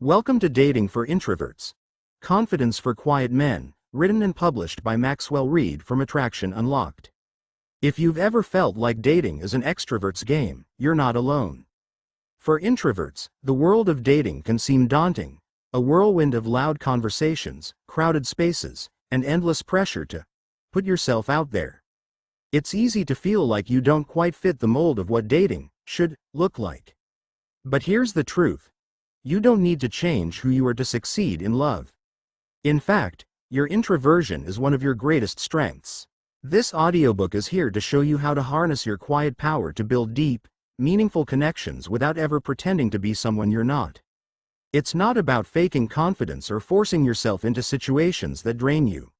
Welcome to Dating for Introverts. Confidence for Quiet Men, written and published by Maxwell Reed from Attraction Unlocked. If you've ever felt like dating is an extrovert's game, you're not alone. For introverts, the world of dating can seem daunting, a whirlwind of loud conversations, crowded spaces, and endless pressure to put yourself out there. It's easy to feel like you don't quite fit the mold of what dating should look like. But here's the truth. You don't need to change who you are to succeed in love. In fact, your introversion is one of your greatest strengths. This audiobook is here to show you how to harness your quiet power to build deep, meaningful connections without ever pretending to be someone you're not. It's not about faking confidence or forcing yourself into situations that drain you.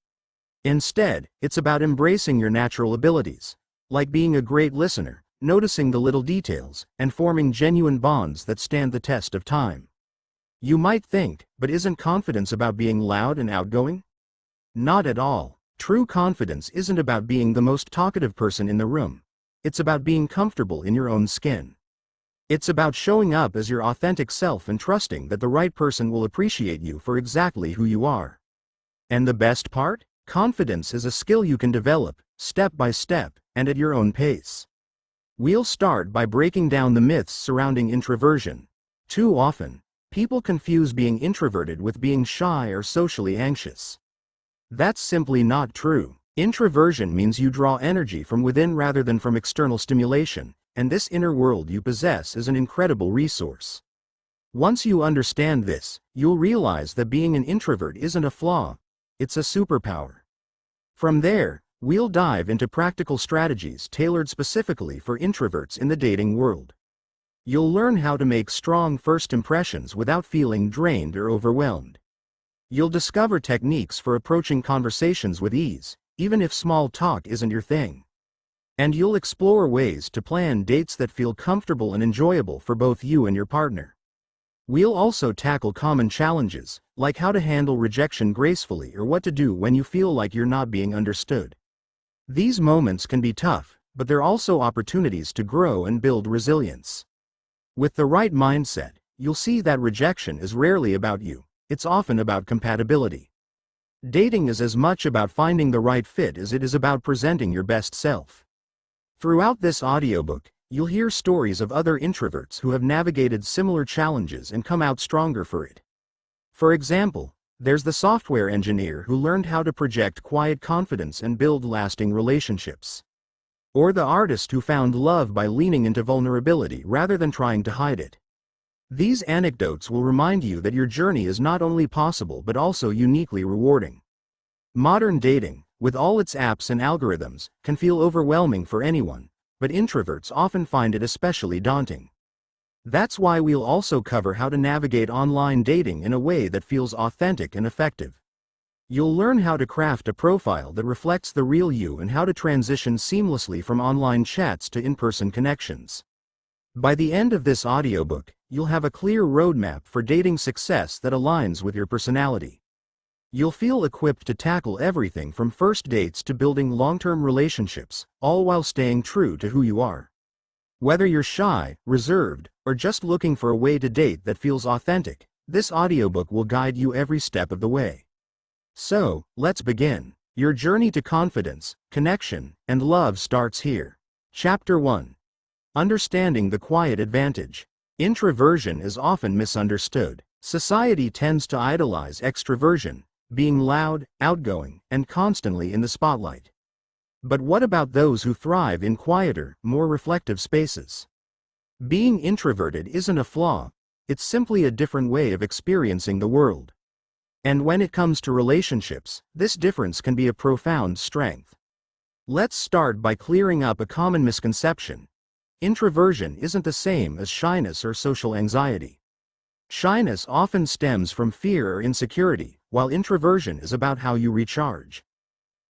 Instead, it's about embracing your natural abilities, like being a great listener, noticing the little details, and forming genuine bonds that stand the test of time. You might think, but isn't confidence about being loud and outgoing? Not at all. True confidence isn't about being the most talkative person in the room. It's about being comfortable in your own skin. It's about showing up as your authentic self and trusting that the right person will appreciate you for exactly who you are. And the best part? Confidence is a skill you can develop, step by step, and at your own pace. We'll start by breaking down the myths surrounding introversion. Too often, people confuse being introverted with being shy or socially anxious. That's simply not true. Introversion means you draw energy from within rather than from external stimulation, and this inner world you possess is an incredible resource. Once you understand this, you'll realize that being an introvert isn't a flaw, it's a superpower. From there, we'll dive into practical strategies tailored specifically for introverts in the dating world. You'll learn how to make strong first impressions without feeling drained or overwhelmed. You'll discover techniques for approaching conversations with ease, even if small talk isn't your thing. And you'll explore ways to plan dates that feel comfortable and enjoyable for both you and your partner. We'll also tackle common challenges, like how to handle rejection gracefully or what to do when you feel like you're not being understood. These moments can be tough, but they're also opportunities to grow and build resilience. With the right mindset, you'll see that rejection is rarely about you, it's often about compatibility. Dating is as much about finding the right fit as it is about presenting your best self. Throughout this audiobook, you'll hear stories of other introverts who have navigated similar challenges and come out stronger for it. For example, there's the software engineer who learned how to project quiet confidence and build lasting relationships. Or the artist who found love by leaning into vulnerability rather than trying to hide it. These anecdotes will remind you that your journey is not only possible but also uniquely rewarding. Modern dating, with all its apps and algorithms, can feel overwhelming for anyone, but introverts often find it especially daunting. That's why we'll also cover how to navigate online dating in a way that feels authentic and effective. You'll learn how to craft a profile that reflects the real you and how to transition seamlessly from online chats to in-person connections. By the end of this audiobook, you'll have a clear roadmap for dating success that aligns with your personality. You'll feel equipped to tackle everything from first dates to building long-term relationships, all while staying true to who you are. Whether you're shy, reserved, or just looking for a way to date that feels authentic, this audiobook will guide you every step of the way. So, let's begin. Your journey to confidence, connection, and love starts here. Chapter 1. Understanding the quiet advantage. Introversion is often misunderstood. Society tends to idolize extroversion, being loud, outgoing, and constantly in the spotlight. But what about those who thrive in quieter, more reflective spaces? Being introverted isn't a flaw, it's simply a different way of experiencing the world. And when it comes to relationships, this difference can be a profound strength. Let's start by clearing up a common misconception. Introversion isn't the same as shyness or social anxiety. Shyness often stems from fear or insecurity, while introversion is about how you recharge.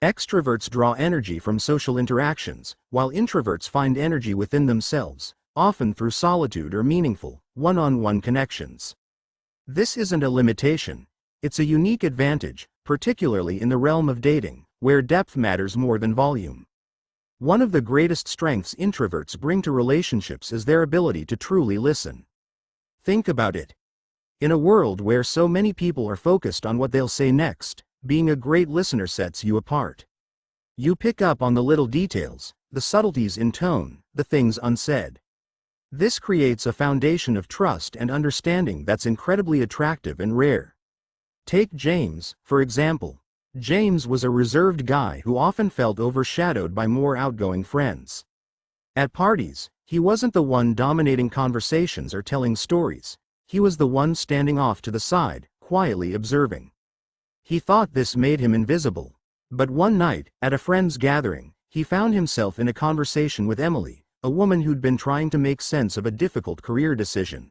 Extroverts draw energy from social interactions, while introverts find energy within themselves, often through solitude or meaningful, one-on-one connections. This isn't a limitation, it's a unique advantage, particularly in the realm of dating, where depth matters more than volume. One of the greatest strengths introverts bring to relationships is their ability to truly listen. Think about it. In a world where so many people are focused on what they'll say next, being a great listener sets you apart. You pick up on the little details, the subtleties in tone, the things unsaid. This creates a foundation of trust and understanding that's incredibly attractive and rare. Take James, for example. James was a reserved guy who often felt overshadowed by more outgoing friends. At parties, he wasn't the one dominating conversations or telling stories. He was the one standing off to the side, quietly observing. He thought this made him invisible. But one night, at a friend's gathering, he found himself in a conversation with Emily, a woman who'd been trying to make sense of a difficult career decision.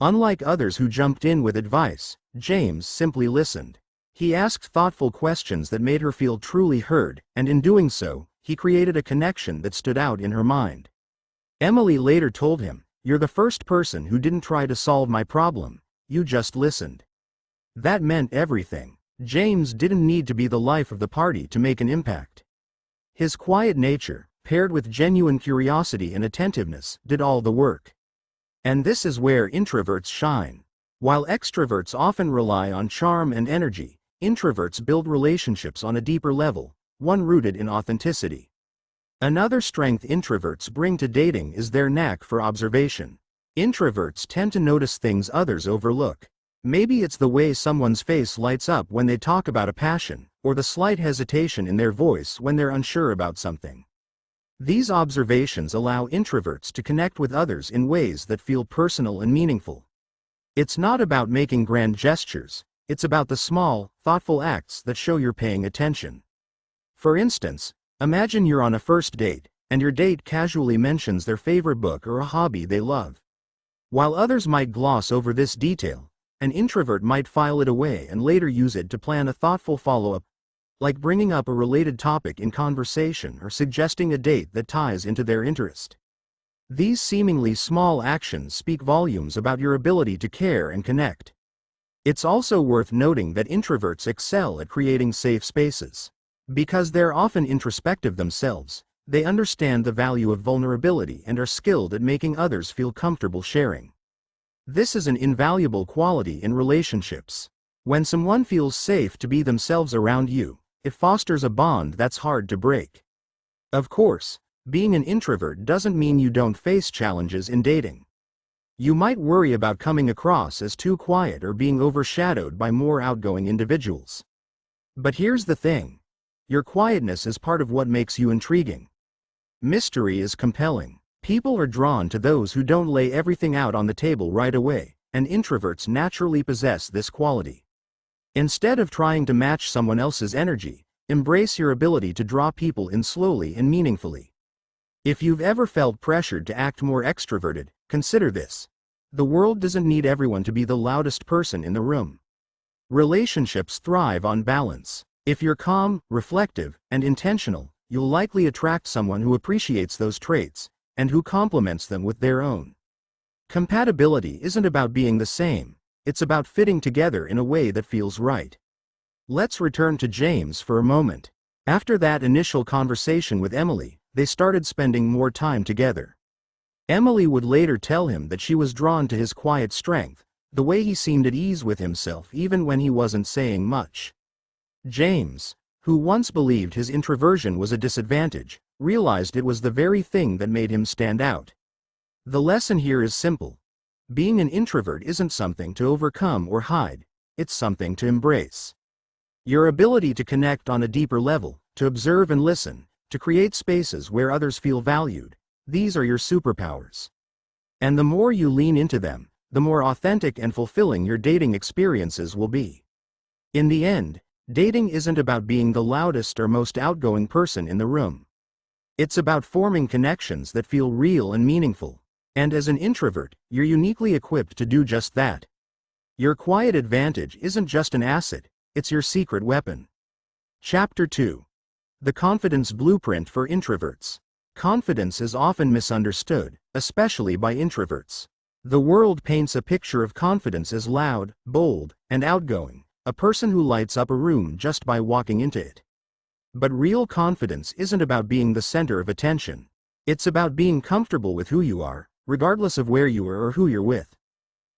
Unlike others who jumped in with advice, James simply listened. He asked thoughtful questions that made her feel truly heard, and in doing so, he created a connection that stood out in her mind. Emily later told him, "You're the first person who didn't try to solve my problem, you just listened." That meant everything. James didn't need to be the life of the party to make an impact. His quiet nature, paired with genuine curiosity and attentiveness, did all the work. And this is where introverts shine. While extroverts often rely on charm and energy, introverts build relationships on a deeper level, one rooted in authenticity. Another strength introverts bring to dating is their knack for observation. Introverts tend to notice things others overlook. Maybe it's the way someone's face lights up when they talk about a passion, or the slight hesitation in their voice when they're unsure about something. These observations allow introverts to connect with others in ways that feel personal and meaningful. It's not about making grand gestures, it's about the small, thoughtful acts that show you're paying attention. For instance, imagine you're on a first date, and your date casually mentions their favorite book or a hobby they love. While others might gloss over this detail, an introvert might file it away and later use it to plan a thoughtful follow-up, like bringing up a related topic in conversation or suggesting a date that ties into their interest. These seemingly small actions speak volumes about your ability to care and connect. It's also worth noting that introverts excel at creating safe spaces. Because they're often introspective themselves, they understand the value of vulnerability and are skilled at making others feel comfortable sharing. This is an invaluable quality in relationships. When someone feels safe to be themselves around you, it fosters a bond that's hard to break. Of course, being an introvert doesn't mean you don't face challenges in dating. You might worry about coming across as too quiet or being overshadowed by more outgoing individuals. But here's the thing. Your quietness is part of what makes you intriguing. Mystery is compelling. People are drawn to those who don't lay everything out on the table right away, and introverts naturally possess this quality. Instead of trying to match someone else's energy, embrace your ability to draw people in slowly and meaningfully. If you've ever felt pressured to act more extroverted, consider this. The world doesn't need everyone to be the loudest person in the room. Relationships thrive on balance. If you're calm, reflective, and intentional, you'll likely attract someone who appreciates those traits, and who complements them with their own. Compatibility isn't about being the same, it's about fitting together in a way that feels right. Let's return to James for a moment. After that initial conversation with Emily, they started spending more time together. Emily would later tell him that she was drawn to his quiet strength, the way he seemed at ease with himself even when he wasn't saying much. James, who once believed his introversion was a disadvantage, realized it was the very thing that made him stand out. The lesson here is simple. Being an introvert isn't something to overcome or hide, it's something to embrace. Your ability to connect on a deeper level, to observe and listen, to create spaces where others feel valued, these are your superpowers. And the more you lean into them, the more authentic and fulfilling your dating experiences will be. In the end, dating isn't about being the loudest or most outgoing person in the room. It's about forming connections that feel real and meaningful. And as an introvert, you're uniquely equipped to do just that. Your quiet advantage isn't just an asset, it's your secret weapon. Chapter 2. The Confidence Blueprint for Introverts. Confidence is often misunderstood, especially by introverts. The world paints a picture of confidence as loud, bold, and outgoing, a person who lights up a room just by walking into it. But real confidence isn't about being the center of attention. It's about being comfortable with who you are, regardless of where you are or who you're with.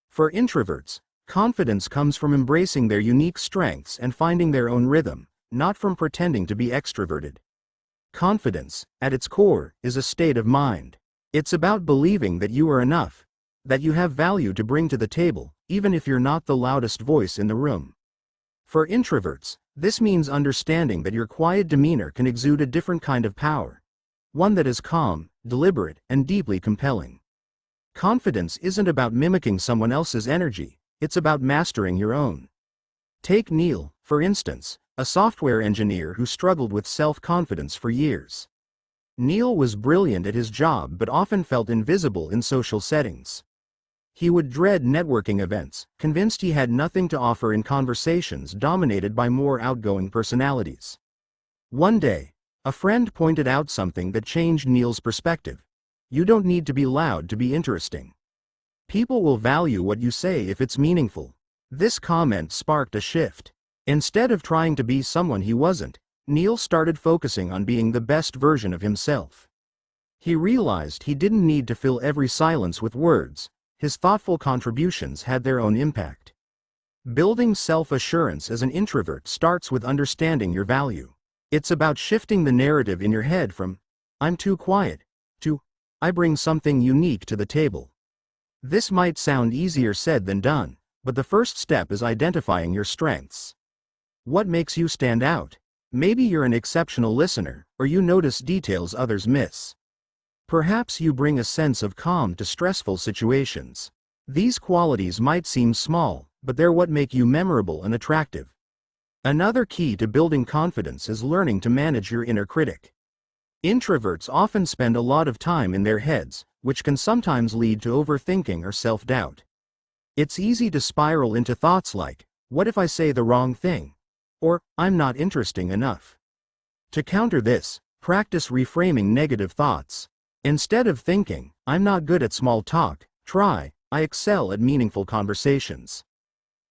For introverts, Confidence comes from embracing their unique strengths and finding their own rhythm, not from pretending to be extroverted. Confidence, at its core, is a state of mind. It's about believing that you are enough, that you have value to bring to the table, even if you're not the loudest voice in the room. For introverts, this means understanding that your quiet demeanor can exude a different kind of power, one that is calm, deliberate, and deeply compelling. Confidence isn't about mimicking someone else's energy, it's about mastering your own. Take Neil, for instance, a software engineer who struggled with self-confidence for years. Neil was brilliant at his job but often felt invisible in social settings. He would dread networking events, convinced he had nothing to offer in conversations dominated by more outgoing personalities. One day, a friend pointed out something that changed Neil's perspective. You don't need to be loud to be interesting. People will value what you say if it's meaningful. This comment sparked a shift. Instead of trying to be someone he wasn't, Neil started focusing on being the best version of himself. He realized he didn't need to fill every silence with words. His thoughtful contributions had their own impact. Building self-assurance as an introvert starts with understanding your value. It's about shifting the narrative in your head from, "I'm too quiet," to, "I bring something unique to the table." This might sound easier said than done, but the first step is identifying your strengths. What makes you stand out? Maybe you're an exceptional listener, or you notice details others miss. Perhaps you bring a sense of calm to stressful situations. These qualities might seem small, but they're what make you memorable and attractive. Another key to building confidence is learning to manage your inner critic. Introverts often spend a lot of time in their heads, which can sometimes lead to overthinking or self-doubt. It's easy to spiral into thoughts like, "What if I say the wrong thing?" Or, "I'm not interesting enough." To counter this, practice reframing negative thoughts. Instead of thinking, "I'm not good at small talk," try, "I excel at meaningful conversations."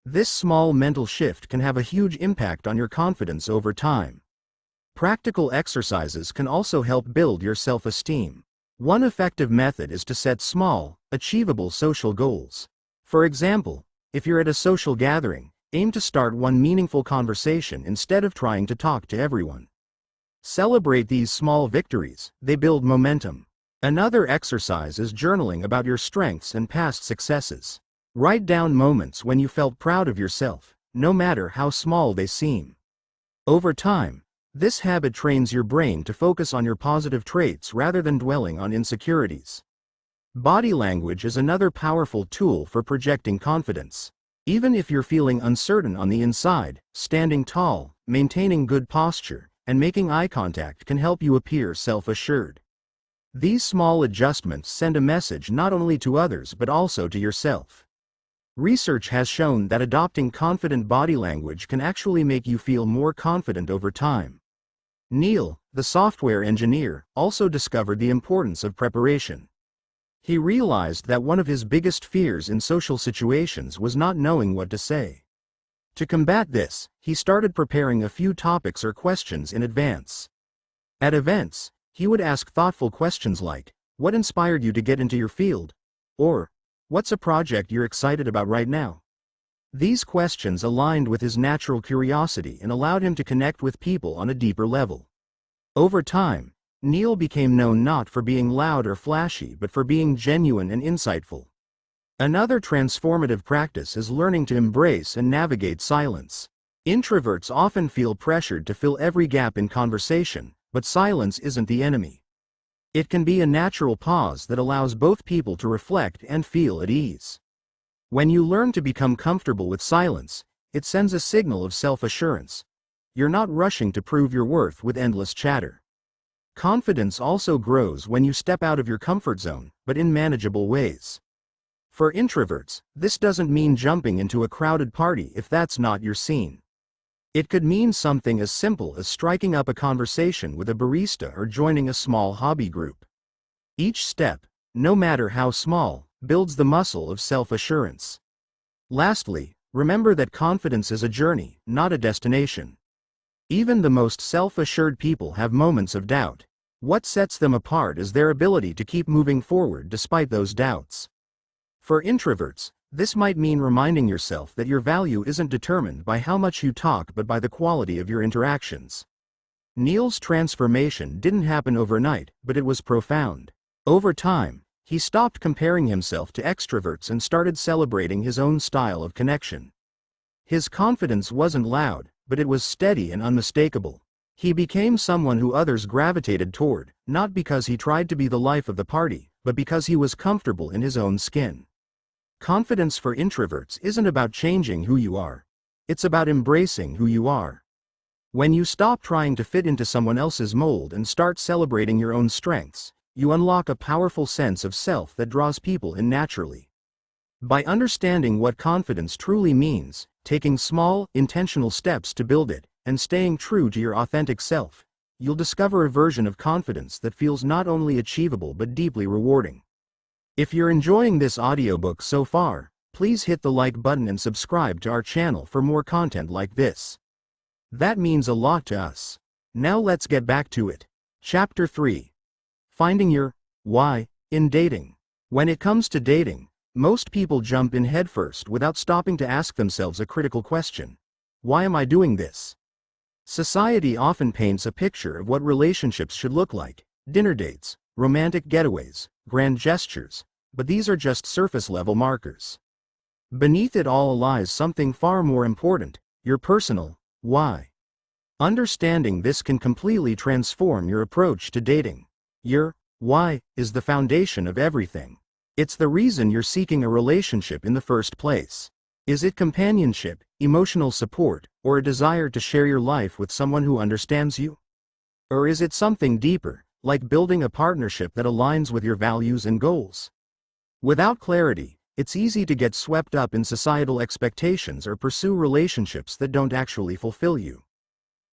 This small mental shift can have a huge impact on your confidence over time. Practical exercises can also help build your self-esteem. One effective method is to set small, achievable social goals. For example, if you're at a social gathering, aim to start one meaningful conversation instead of trying to talk to everyone. Celebrate these small victories, they build momentum. Another exercise is journaling about your strengths and past successes. Write down moments when you felt proud of yourself, no matter how small they seem. Over time, this habit trains your brain to focus on your positive traits rather than dwelling on insecurities. Body language is another powerful tool for projecting confidence. Even if you're feeling uncertain on the inside, standing tall, maintaining good posture, and making eye contact can help you appear self-assured. These small adjustments send a message not only to others but also to yourself. Research has shown that adopting confident body language can actually make you feel more confident over time. Neil, the software engineer, also discovered the importance of preparation. He realized that one of his biggest fears in social situations was not knowing what to say. To combat this, he started preparing a few topics or questions in advance. At events, he would ask thoughtful questions like, "What inspired you to get into your field?" Or, "What's a project you're excited about right now?" These questions aligned with his natural curiosity and allowed him to connect with people on a deeper level. Over time, Neil became known not for being loud or flashy but for being genuine and insightful. Another transformative practice is learning to embrace and navigate silence. Introverts often feel pressured to fill every gap in conversation, but silence isn't the enemy. It can be a natural pause that allows both people to reflect and feel at ease. When you learn to become comfortable with silence, it sends a signal of self-assurance. You're not rushing to prove your worth with endless chatter. Confidence also grows when you step out of your comfort zone, but in manageable ways. For introverts, this doesn't mean jumping into a crowded party if that's not your scene. It could mean something as simple as striking up a conversation with a barista or joining a small hobby group. Each step, no matter how small, builds the muscle of self-assurance. Lastly, remember that confidence is a journey, not a destination. Even the most self-assured people have moments of doubt. What sets them apart is their ability to keep moving forward despite those doubts. For introverts, This might mean reminding yourself that your value isn't determined by how much you talk but by the quality of your interactions. Neil's transformation didn't happen overnight, but it was profound. Over time, he stopped comparing himself to extroverts and started celebrating his own style of connection. His confidence wasn't loud, but it was steady and unmistakable. He became someone who others gravitated toward, not because he tried to be the life of the party, but because he was comfortable in his own skin. Confidence for introverts isn't about changing who you are. It's about embracing who you are. When you stop trying to fit into someone else's mold and start celebrating your own strengths, you unlock a powerful sense of self that draws people in naturally. By understanding what confidence truly means, taking small, intentional steps to build it, and staying true to your authentic self, you'll discover a version of confidence that feels not only achievable but deeply rewarding. If you're enjoying this audiobook so far, please hit the like button and subscribe to our channel for more content like this. That means a lot to us. Now let's get back to it. Chapter 3. Finding your why in dating. When it comes to dating, most people jump in headfirst without stopping to ask themselves a critical question. Why am I doing this? Society often paints a picture of what relationships should look like: dinner dates, romantic getaways, grand gestures, but these are just surface-level markers. Beneath it all lies something far more important: your personal why. Understanding this can completely transform your approach to dating. Your why is the foundation of everything. It's the reason you're seeking a relationship in the first place. Is it companionship, emotional support, or a desire to share your life with someone who understands you? Or is it something deeper, like building a partnership that aligns with your values and goals? Without clarity, it's easy to get swept up in societal expectations or pursue relationships that don't actually fulfill you.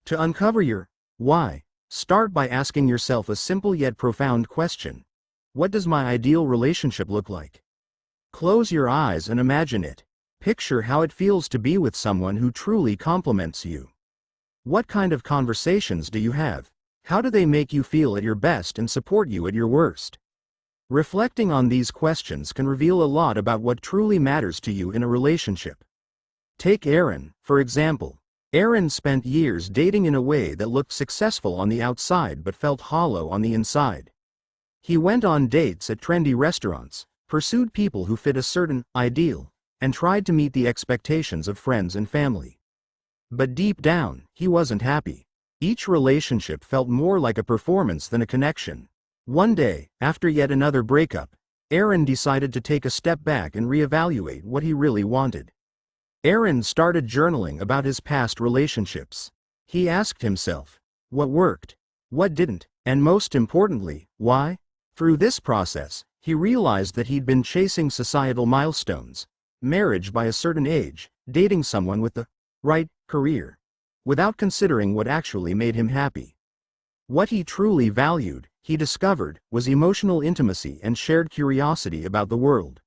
To uncover your why, start by asking yourself a simple yet profound question. What does my ideal relationship look like? Close your eyes and imagine it. Picture how it feels to be with someone who truly compliments you. What kind of conversations do you have? How do they make you feel at your best and support you at your worst? Reflecting on these questions can reveal a lot about what truly matters to you in a relationship. Take Aaron, for example. Aaron spent years dating in a way that looked successful on the outside but felt hollow on the inside. He went on dates at trendy restaurants, pursued people who fit a certain ideal, and tried to meet the expectations of friends and family. But deep down, he wasn't happy. Each relationship felt more like a performance than a connection. One day, after yet another breakup, Aaron decided to take a step back and reevaluate what he really wanted. Aaron started journaling about his past relationships. He asked himself, what worked, what didn't, and most importantly, why? Through this process, he realized that he'd been chasing societal milestones, marriage by a certain age, dating someone with the right career, without considering what actually made him happy. What he truly valued, he discovered, was emotional intimacy and shared curiosity about the world.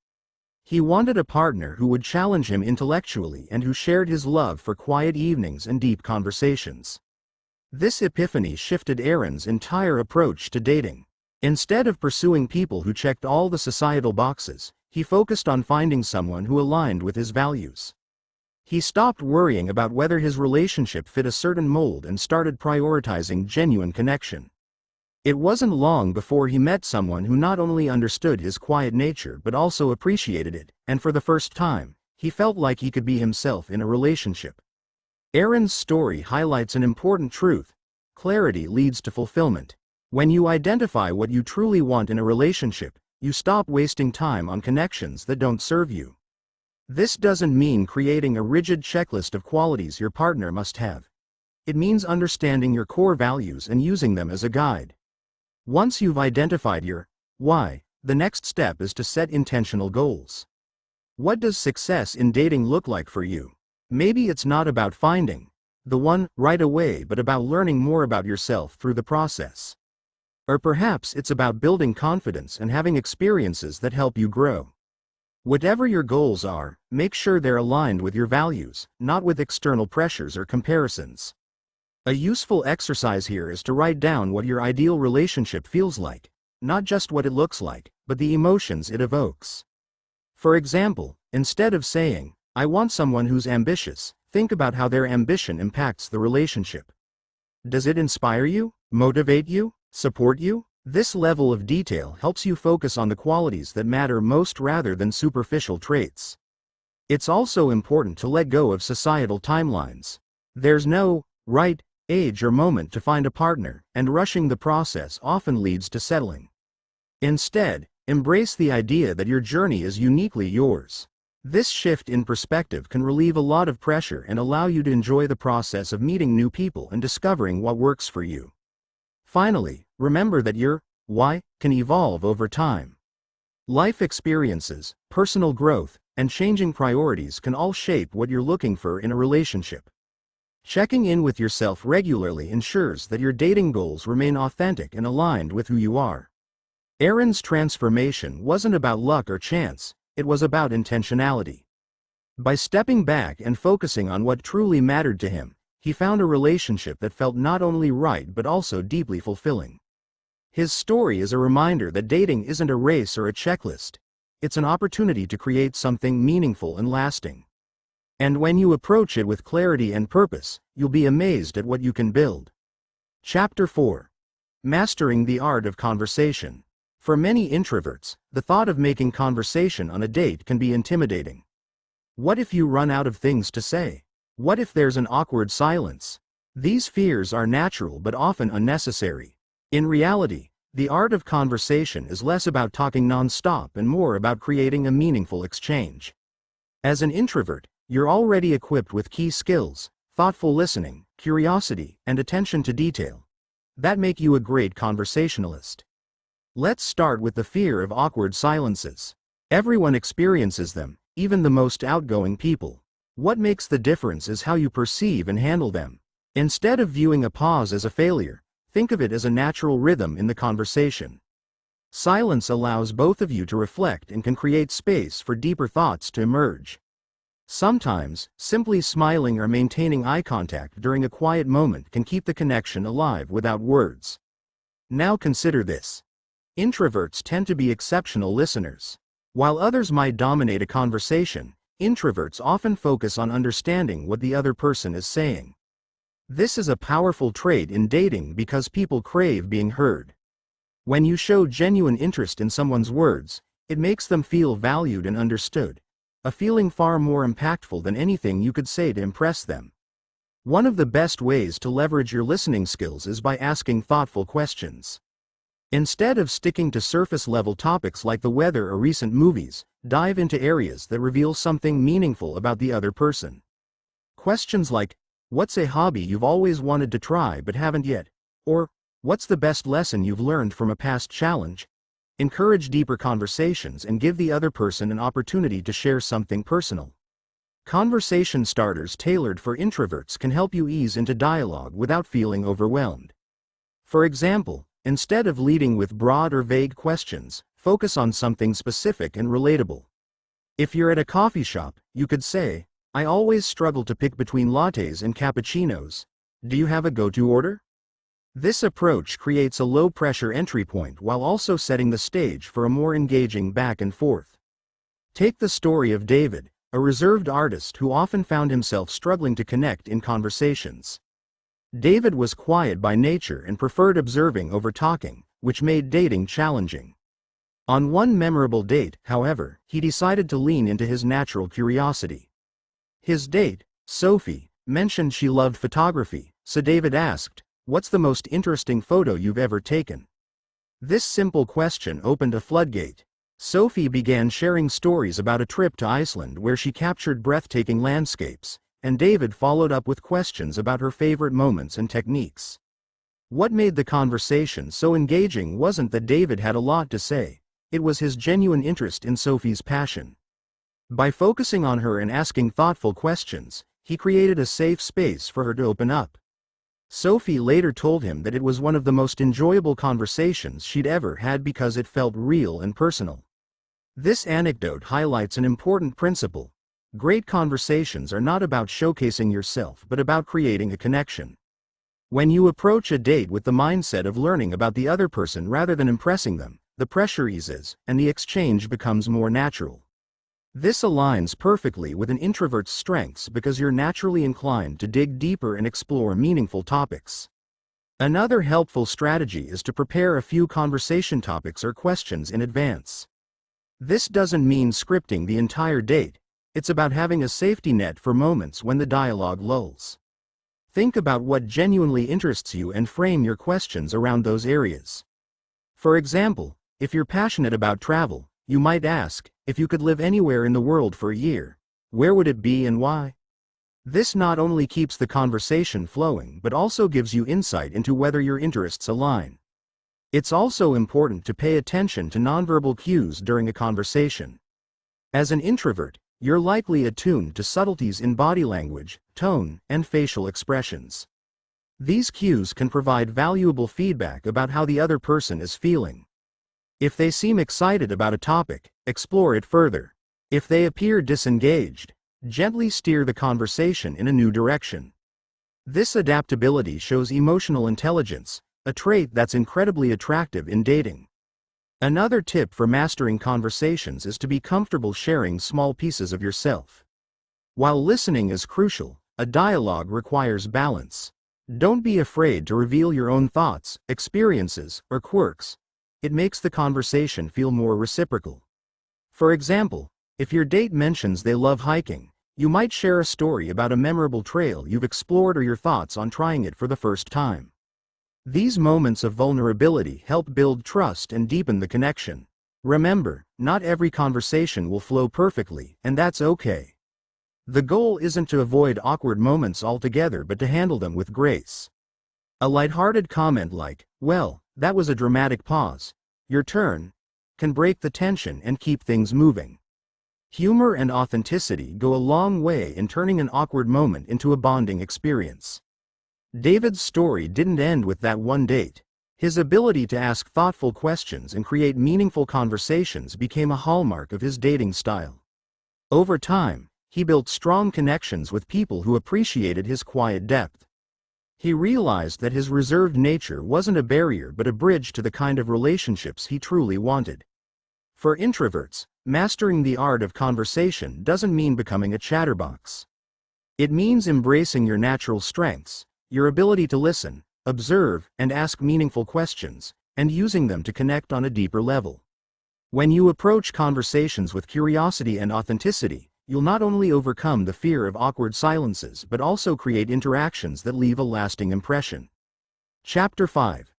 He wanted a partner who would challenge him intellectually and who shared his love for quiet evenings and deep conversations. This epiphany shifted Aaron's entire approach to dating. Instead of pursuing people who checked all the societal boxes, he focused on finding someone who aligned with his values. He stopped worrying about whether his relationship fit a certain mold and started prioritizing genuine connection. It wasn't long before he met someone who not only understood his quiet nature but also appreciated it, and for the first time, he felt like he could be himself in a relationship. Aaron's story highlights an important truth: clarity leads to fulfillment. When you identify what you truly want in a relationship, you stop wasting time on connections that don't serve you. This doesn't mean creating a rigid checklist of qualities your partner must have. It means understanding your core values and using them as a guide. Once you've identified your why, the next step is to set intentional goals. What does success in dating look like for you? Maybe it's not about finding the one right away, but about learning more about yourself through the process. Or perhaps it's about building confidence and having experiences that help you grow. Whatever your goals are, make sure they're aligned with your values, not with external pressures or comparisons. A useful exercise here is to write down what your ideal relationship feels like, not just what it looks like, but the emotions it evokes. For example, instead of saying, "I want someone who's ambitious," think about how their ambition impacts the relationship. Does it inspire you, motivate you, support you? This level of detail helps you focus on the qualities that matter most rather than superficial traits. It's also important to let go of societal timelines. There's no right age or moment to find a partner, and rushing the process often leads to settling. Instead, embrace the idea that your journey is uniquely yours. This shift in perspective can relieve a lot of pressure and allow you to enjoy the process of meeting new people and discovering what works for you. Finally, remember that your why can evolve over time. Life experiences, personal growth, and changing priorities can all shape what you're looking for in a relationship. Checking in with yourself regularly ensures that your dating goals remain authentic and aligned with who you are. Aaron's transformation wasn't about luck or chance, it was about intentionality. By stepping back and focusing on what truly mattered to him, he found a relationship that felt not only right but also deeply fulfilling. His story is a reminder that dating isn't a race or a checklist. It's an opportunity to create something meaningful and lasting. And when you approach it with clarity and purpose, you'll be amazed at what you can build. Chapter 4. Mastering the Art of Conversation. For many introverts, the thought of making conversation on a date can be intimidating. What if you run out of things to say? What if there's an awkward silence? These fears are natural but often unnecessary. In reality, the art of conversation is less about talking non-stop and more about creating a meaningful exchange. As an introvert, you're already equipped with key skills: thoughtful listening, curiosity, and attention to detail. That make you a great conversationalist. Let's start with the fear of awkward silences. Everyone experiences them, even the most outgoing people. What makes the difference is how you perceive and handle them. Instead of viewing a pause as a failure, think of it as a natural rhythm in the conversation. Silence allows both of you to reflect and can create space for deeper thoughts to emerge. Sometimes, simply smiling or maintaining eye contact during a quiet moment can keep the connection alive without words. Now consider this. Introverts tend to be exceptional listeners. While others might dominate a conversation, introverts often focus on understanding what the other person is saying. This is a powerful trait in dating because people crave being heard. When you show genuine interest in someone's words, it makes them feel valued and understood, a feeling far more impactful than anything you could say to impress them. One of the best ways to leverage your listening skills is by asking thoughtful questions. Instead of sticking to surface-level topics like the weather or recent movies, dive into areas that reveal something meaningful about the other person. Questions like, "What's a hobby you've always wanted to try but haven't yet?" Or, "What's the best lesson you've learned from a past challenge?" encourage deeper conversations and give the other person an opportunity to share something personal. Conversation starters tailored for introverts can help you ease into dialogue without feeling overwhelmed. For example, instead of leading with broad or vague questions, focus on something specific and relatable. If you're at a coffee shop, you could say, "I always struggle to pick between lattes and cappuccinos. Do you have a go-to order?" This approach creates a low-pressure entry point while also setting the stage for a more engaging back and forth. Take the story of David, a reserved artist who often found himself struggling to connect in conversations. David was quiet by nature and preferred observing over talking, which made dating challenging. On one memorable date, however, he decided to lean into his natural curiosity. His date, Sophie, mentioned she loved photography, so David asked, "What's the most interesting photo you've ever taken?" This simple question opened a floodgate. Sophie began sharing stories about a trip to Iceland where she captured breathtaking landscapes, and David followed up with questions about her favorite moments and techniques. What made the conversation so engaging wasn't that David had a lot to say, it was his genuine interest in Sophie's passion. By focusing on her and asking thoughtful questions, he created a safe space for her to open up. Sophie later told him that it was one of the most enjoyable conversations she'd ever had because it felt real and personal. This anecdote highlights an important principle. Great conversations are not about showcasing yourself but about creating a connection. When you approach a date with the mindset of learning about the other person rather than impressing them, the pressure eases, and the exchange becomes more natural. This aligns perfectly with an introvert's strengths because you're naturally inclined to dig deeper and explore meaningful topics. Another helpful strategy is to prepare a few conversation topics or questions in advance. This doesn't mean scripting the entire date, it's about having a safety net for moments when the dialogue lulls. Think about what genuinely interests you and frame your questions around those areas. For example, if you're passionate about travel, you might ask, if you could live anywhere in the world for a year, where would it be and why? This not only keeps the conversation flowing but also gives you insight into whether your interests align. It's also important to pay attention to nonverbal cues during a conversation. As an introvert, you're likely attuned to subtleties in body language, tone, and facial expressions. These cues can provide valuable feedback about how the other person is feeling. If they seem excited about a topic, explore it further. If they appear disengaged, gently steer the conversation in a new direction. This adaptability shows emotional intelligence, a trait that's incredibly attractive in dating. Another tip for mastering conversations is to be comfortable sharing small pieces of yourself. While listening is crucial, a dialogue requires balance. Don't be afraid to reveal your own thoughts, experiences, or quirks. It makes the conversation feel more reciprocal. For example, if your date mentions they love hiking, you might share a story about a memorable trail you've explored or your thoughts on trying it for the first time. These moments of vulnerability help build trust and deepen the connection. Remember, not every conversation will flow perfectly, and that's okay. The goal isn't to avoid awkward moments altogether but to handle them with grace. A lighthearted comment like, "Well, that was a dramatic pause. Your turn," can break the tension and keep things moving. Humor and authenticity go a long way in turning an awkward moment into a bonding experience. David's story didn't end with that one date. His ability to ask thoughtful questions and create meaningful conversations became a hallmark of his dating style. Over time, he built strong connections with people who appreciated his quiet depth. He realized that his reserved nature wasn't a barrier but a bridge to the kind of relationships he truly wanted. For introverts, mastering the art of conversation doesn't mean becoming a chatterbox. It means embracing your natural strengths, your ability to listen, observe, and ask meaningful questions, and using them to connect on a deeper level. When you approach conversations with curiosity and authenticity, you'll not only overcome the fear of awkward silences but also create interactions that leave a lasting impression. Chapter 5.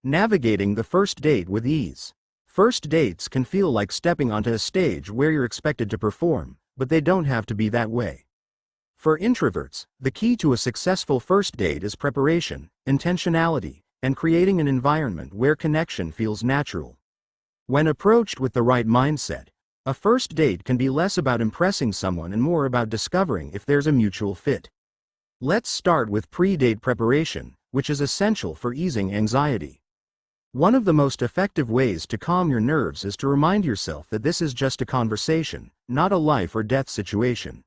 Navigating the first date with ease. First dates can feel like stepping onto a stage where you're expected to perform, but they don't have to be that way. For introverts, the key to a successful first date is preparation, intentionality, and creating an environment where connection feels natural. When approached with the right mindset, a first date can be less about impressing someone and more about discovering if there's a mutual fit. Let's start with pre-date preparation, which is essential for easing anxiety. One of the most effective ways to calm your nerves is to remind yourself that this is just a conversation, not a life or death situation.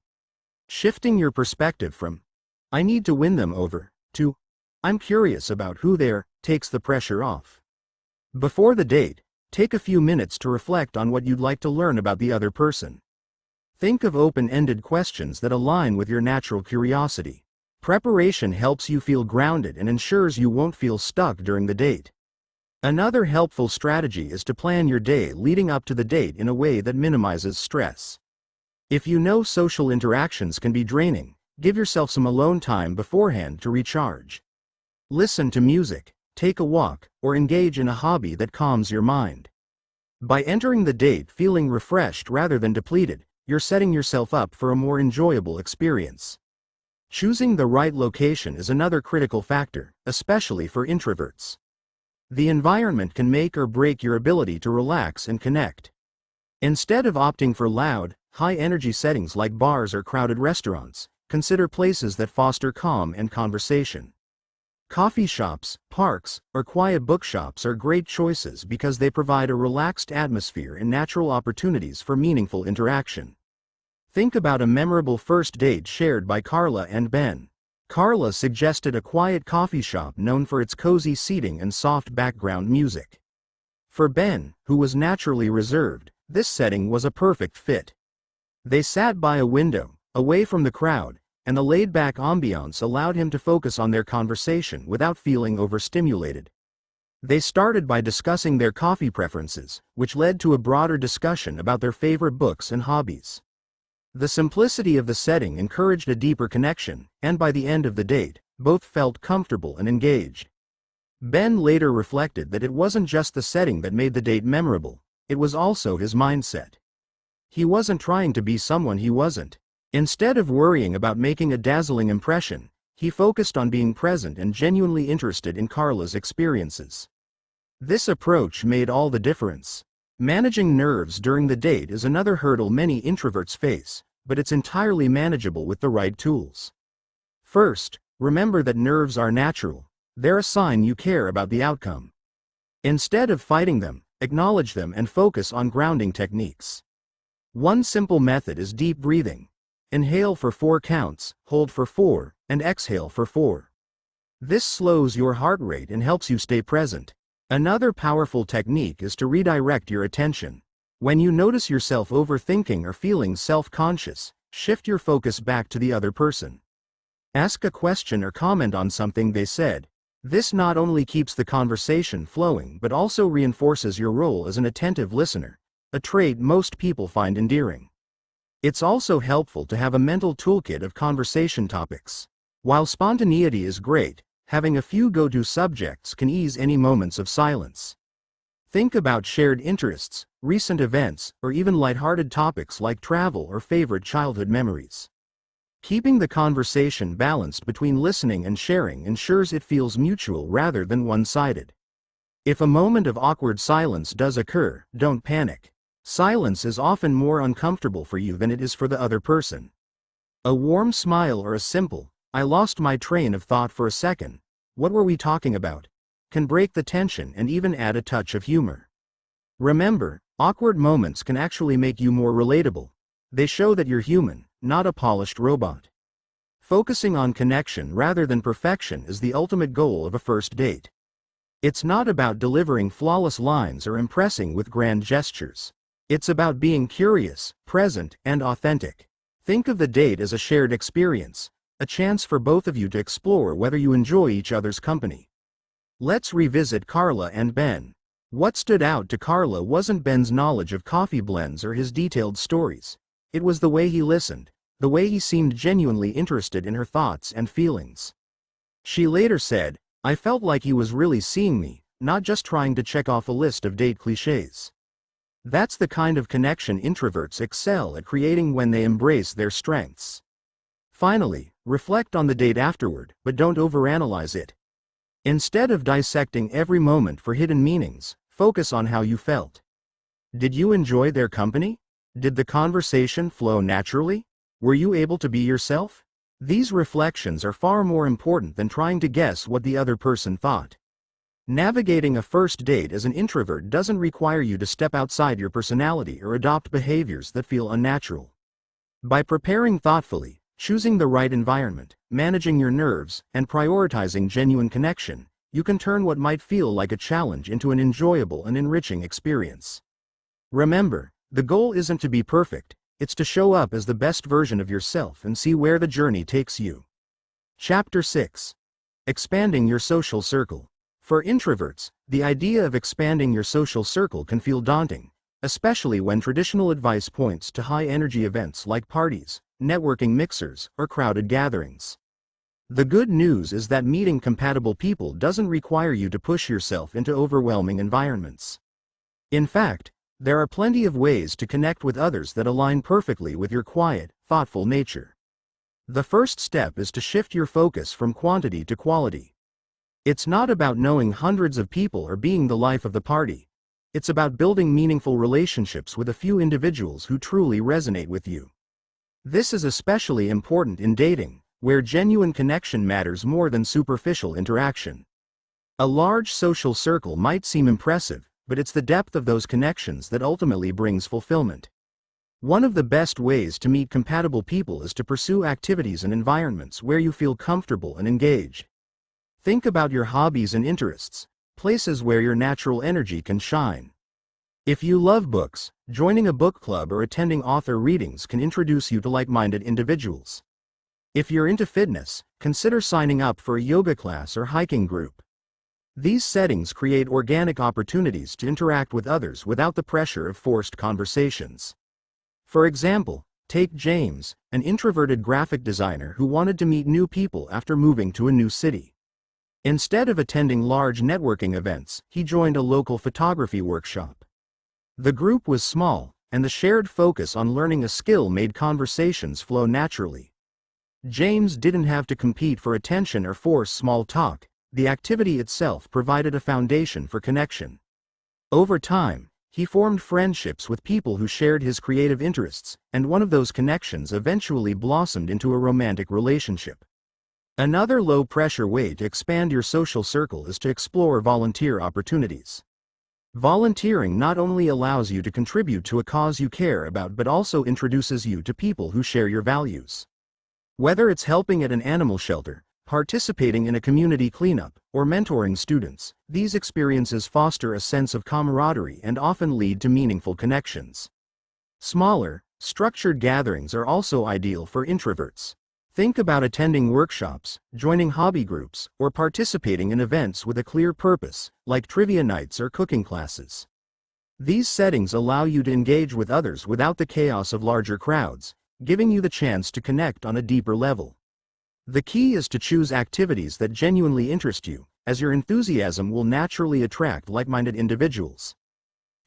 Shifting your perspective from, "I need to win them over," to, "I'm curious about who they are," takes the pressure off. Before the date, take a few minutes to reflect on what you'd like to learn about the other person. Think of open-ended questions that align with your natural curiosity. Preparation helps you feel grounded and ensures you won't feel stuck during the date. Another helpful strategy is to plan your day leading up to the date in a way that minimizes stress. If you know social interactions can be draining, give yourself some alone time beforehand to recharge. Listen to music, take a walk, or engage in a hobby that calms your mind. By entering the date feeling refreshed rather than depleted, you're setting yourself up for a more enjoyable experience. Choosing the right location is another critical factor, especially for introverts. The environment can make or break your ability to relax and connect. Instead of opting for loud, high-energy settings like bars or crowded restaurants, consider places that foster calm and conversation. Coffee shops, parks, or quiet bookshops are great choices because they provide a relaxed atmosphere and natural opportunities for meaningful interaction. Think about a memorable first date shared by Carla and Ben. Carla suggested a quiet coffee shop known for its cozy seating and soft background music. For Ben, who was naturally reserved, this setting was a perfect fit. They sat by a window, away from the crowd, and the laid-back ambiance allowed him to focus on their conversation without feeling overstimulated. They started by discussing their coffee preferences, which led to a broader discussion about their favorite books and hobbies. The simplicity of the setting encouraged a deeper connection, and by the end of the date, both felt comfortable and engaged. Ben later reflected that it wasn't just the setting that made the date memorable, it was also his mindset. He wasn't trying to be someone he wasn't. Instead of worrying about making a dazzling impression, he focused on being present and genuinely interested in Carla's experiences. This approach made all the difference. Managing nerves during the date is another hurdle many introverts face, but it's entirely manageable with the right tools. First, remember that nerves are natural. They're a sign you care about the outcome. Instead of fighting them, acknowledge them and focus on grounding techniques. One simple method is deep breathing. Inhale for 4 counts, hold for 4, and exhale for 4. This slows your heart rate and helps you stay present. Another powerful technique is to redirect your attention. When you notice yourself overthinking or feeling self-conscious, shift your focus back to the other person. Ask a question or comment on something they said. This not only keeps the conversation flowing but also reinforces your role as an attentive listener, a trait most people find endearing. It's also helpful to have a mental toolkit of conversation topics. While spontaneity is great, having a few go-to subjects can ease any moments of silence. Think about shared interests, recent events, or even lighthearted topics like travel or favorite childhood memories. Keeping the conversation balanced between listening and sharing ensures it feels mutual rather than one-sided. If a moment of awkward silence does occur, don't panic. Silence is often more uncomfortable for you than it is for the other person. A warm smile or a simple, "I lost my train of thought for a second, what were we talking about?" can break the tension and even add a touch of humor. Remember, awkward moments can actually make you more relatable. They show that you're human, not a polished robot. Focusing on connection rather than perfection is the ultimate goal of a first date. It's not about delivering flawless lines or impressing with grand gestures. It's about being curious, present, and authentic. Think of the date as a shared experience, a chance for both of you to explore whether you enjoy each other's company. Let's revisit Carla and Ben. What stood out to Carla wasn't Ben's knowledge of coffee blends or his detailed stories. It was the way he listened, the way he seemed genuinely interested in her thoughts and feelings. She later said, "I felt like he was really seeing me, not just trying to check off a list of date cliches." That's the kind of connection introverts excel at creating when they embrace their strengths. Finally, reflect on the date afterward, but don't overanalyze it. Instead of dissecting every moment for hidden meanings, focus on how you felt. Did you enjoy their company? Did the conversation flow naturally? Were you able to be yourself? These reflections are far more important than trying to guess what the other person thought. Navigating a first date as an introvert doesn't require you to step outside your personality or adopt behaviors that feel unnatural. By preparing thoughtfully, choosing the right environment, managing your nerves, and prioritizing genuine connection, you can turn what might feel like a challenge into an enjoyable and enriching experience. Remember, the goal isn't to be perfect, it's to show up as the best version of yourself and see where the journey takes you. Chapter 6. Expanding your social circle. For introverts, the idea of expanding your social circle can feel daunting, especially when traditional advice points to high-energy events like parties, networking mixers, or crowded gatherings. The good news is that meeting compatible people doesn't require you to push yourself into overwhelming environments. In fact, there are plenty of ways to connect with others that align perfectly with your quiet, thoughtful nature. The first step is to shift your focus from quantity to quality. It's not about knowing hundreds of people or being the life of the party. It's about building meaningful relationships with a few individuals who truly resonate with you. This is especially important in dating, where genuine connection matters more than superficial interaction. A large social circle might seem impressive, but it's the depth of those connections that ultimately brings fulfillment. One of the best ways to meet compatible people is to pursue activities and environments where you feel comfortable and engaged. Think about your hobbies and interests, places where your natural energy can shine. If you love books, joining a book club or attending author readings can introduce you to like-minded individuals. If you're into fitness, consider signing up for a yoga class or hiking group. These settings create organic opportunities to interact with others without the pressure of forced conversations. For example, take James, an introverted graphic designer who wanted to meet new people after moving to a new city. Instead of attending large networking events, he joined a local photography workshop. The group was small, and the shared focus on learning a skill made conversations flow naturally. James didn't have to compete for attention or force small talk. The activity itself provided a foundation for connection. Over time, he formed friendships with people who shared his creative interests, and one of those connections eventually blossomed into a romantic relationship. Another low-pressure way to expand your social circle is to explore volunteer opportunities. Volunteering not only allows you to contribute to a cause you care about but also introduces you to people who share your values. Whether it's helping at an animal shelter, participating in a community cleanup, or mentoring students, these experiences foster a sense of camaraderie and often lead to meaningful connections. Smaller, structured gatherings are also ideal for introverts. Think about attending workshops, joining hobby groups, or participating in events with a clear purpose, like trivia nights or cooking classes. These settings allow you to engage with others without the chaos of larger crowds, giving you the chance to connect on a deeper level. The key is to choose activities that genuinely interest you, as your enthusiasm will naturally attract like-minded individuals.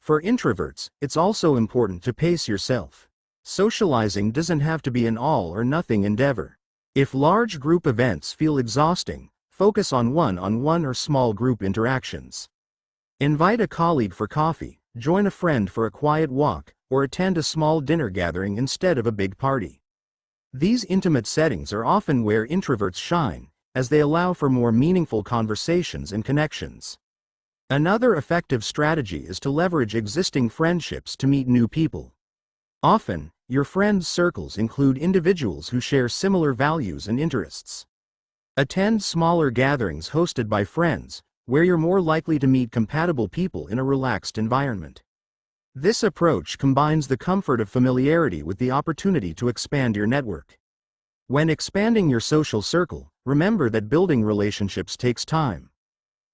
For introverts, it's also important to pace yourself. Socializing doesn't have to be an all-or-nothing endeavor. If large group events feel exhausting, focus on one-on-one or small group interactions. Invite a colleague for coffee, join a friend for a quiet walk, or attend a small dinner gathering instead of a big party. These intimate settings are often where introverts shine, as they allow for more meaningful conversations and connections. Another effective strategy is to leverage existing friendships to meet new people. Often, your friends' circles include individuals who share similar values and interests. Attend smaller gatherings hosted by friends, where you're more likely to meet compatible people in a relaxed environment. This approach combines the comfort of familiarity with the opportunity to expand your network. When expanding your social circle, remember that building relationships takes time.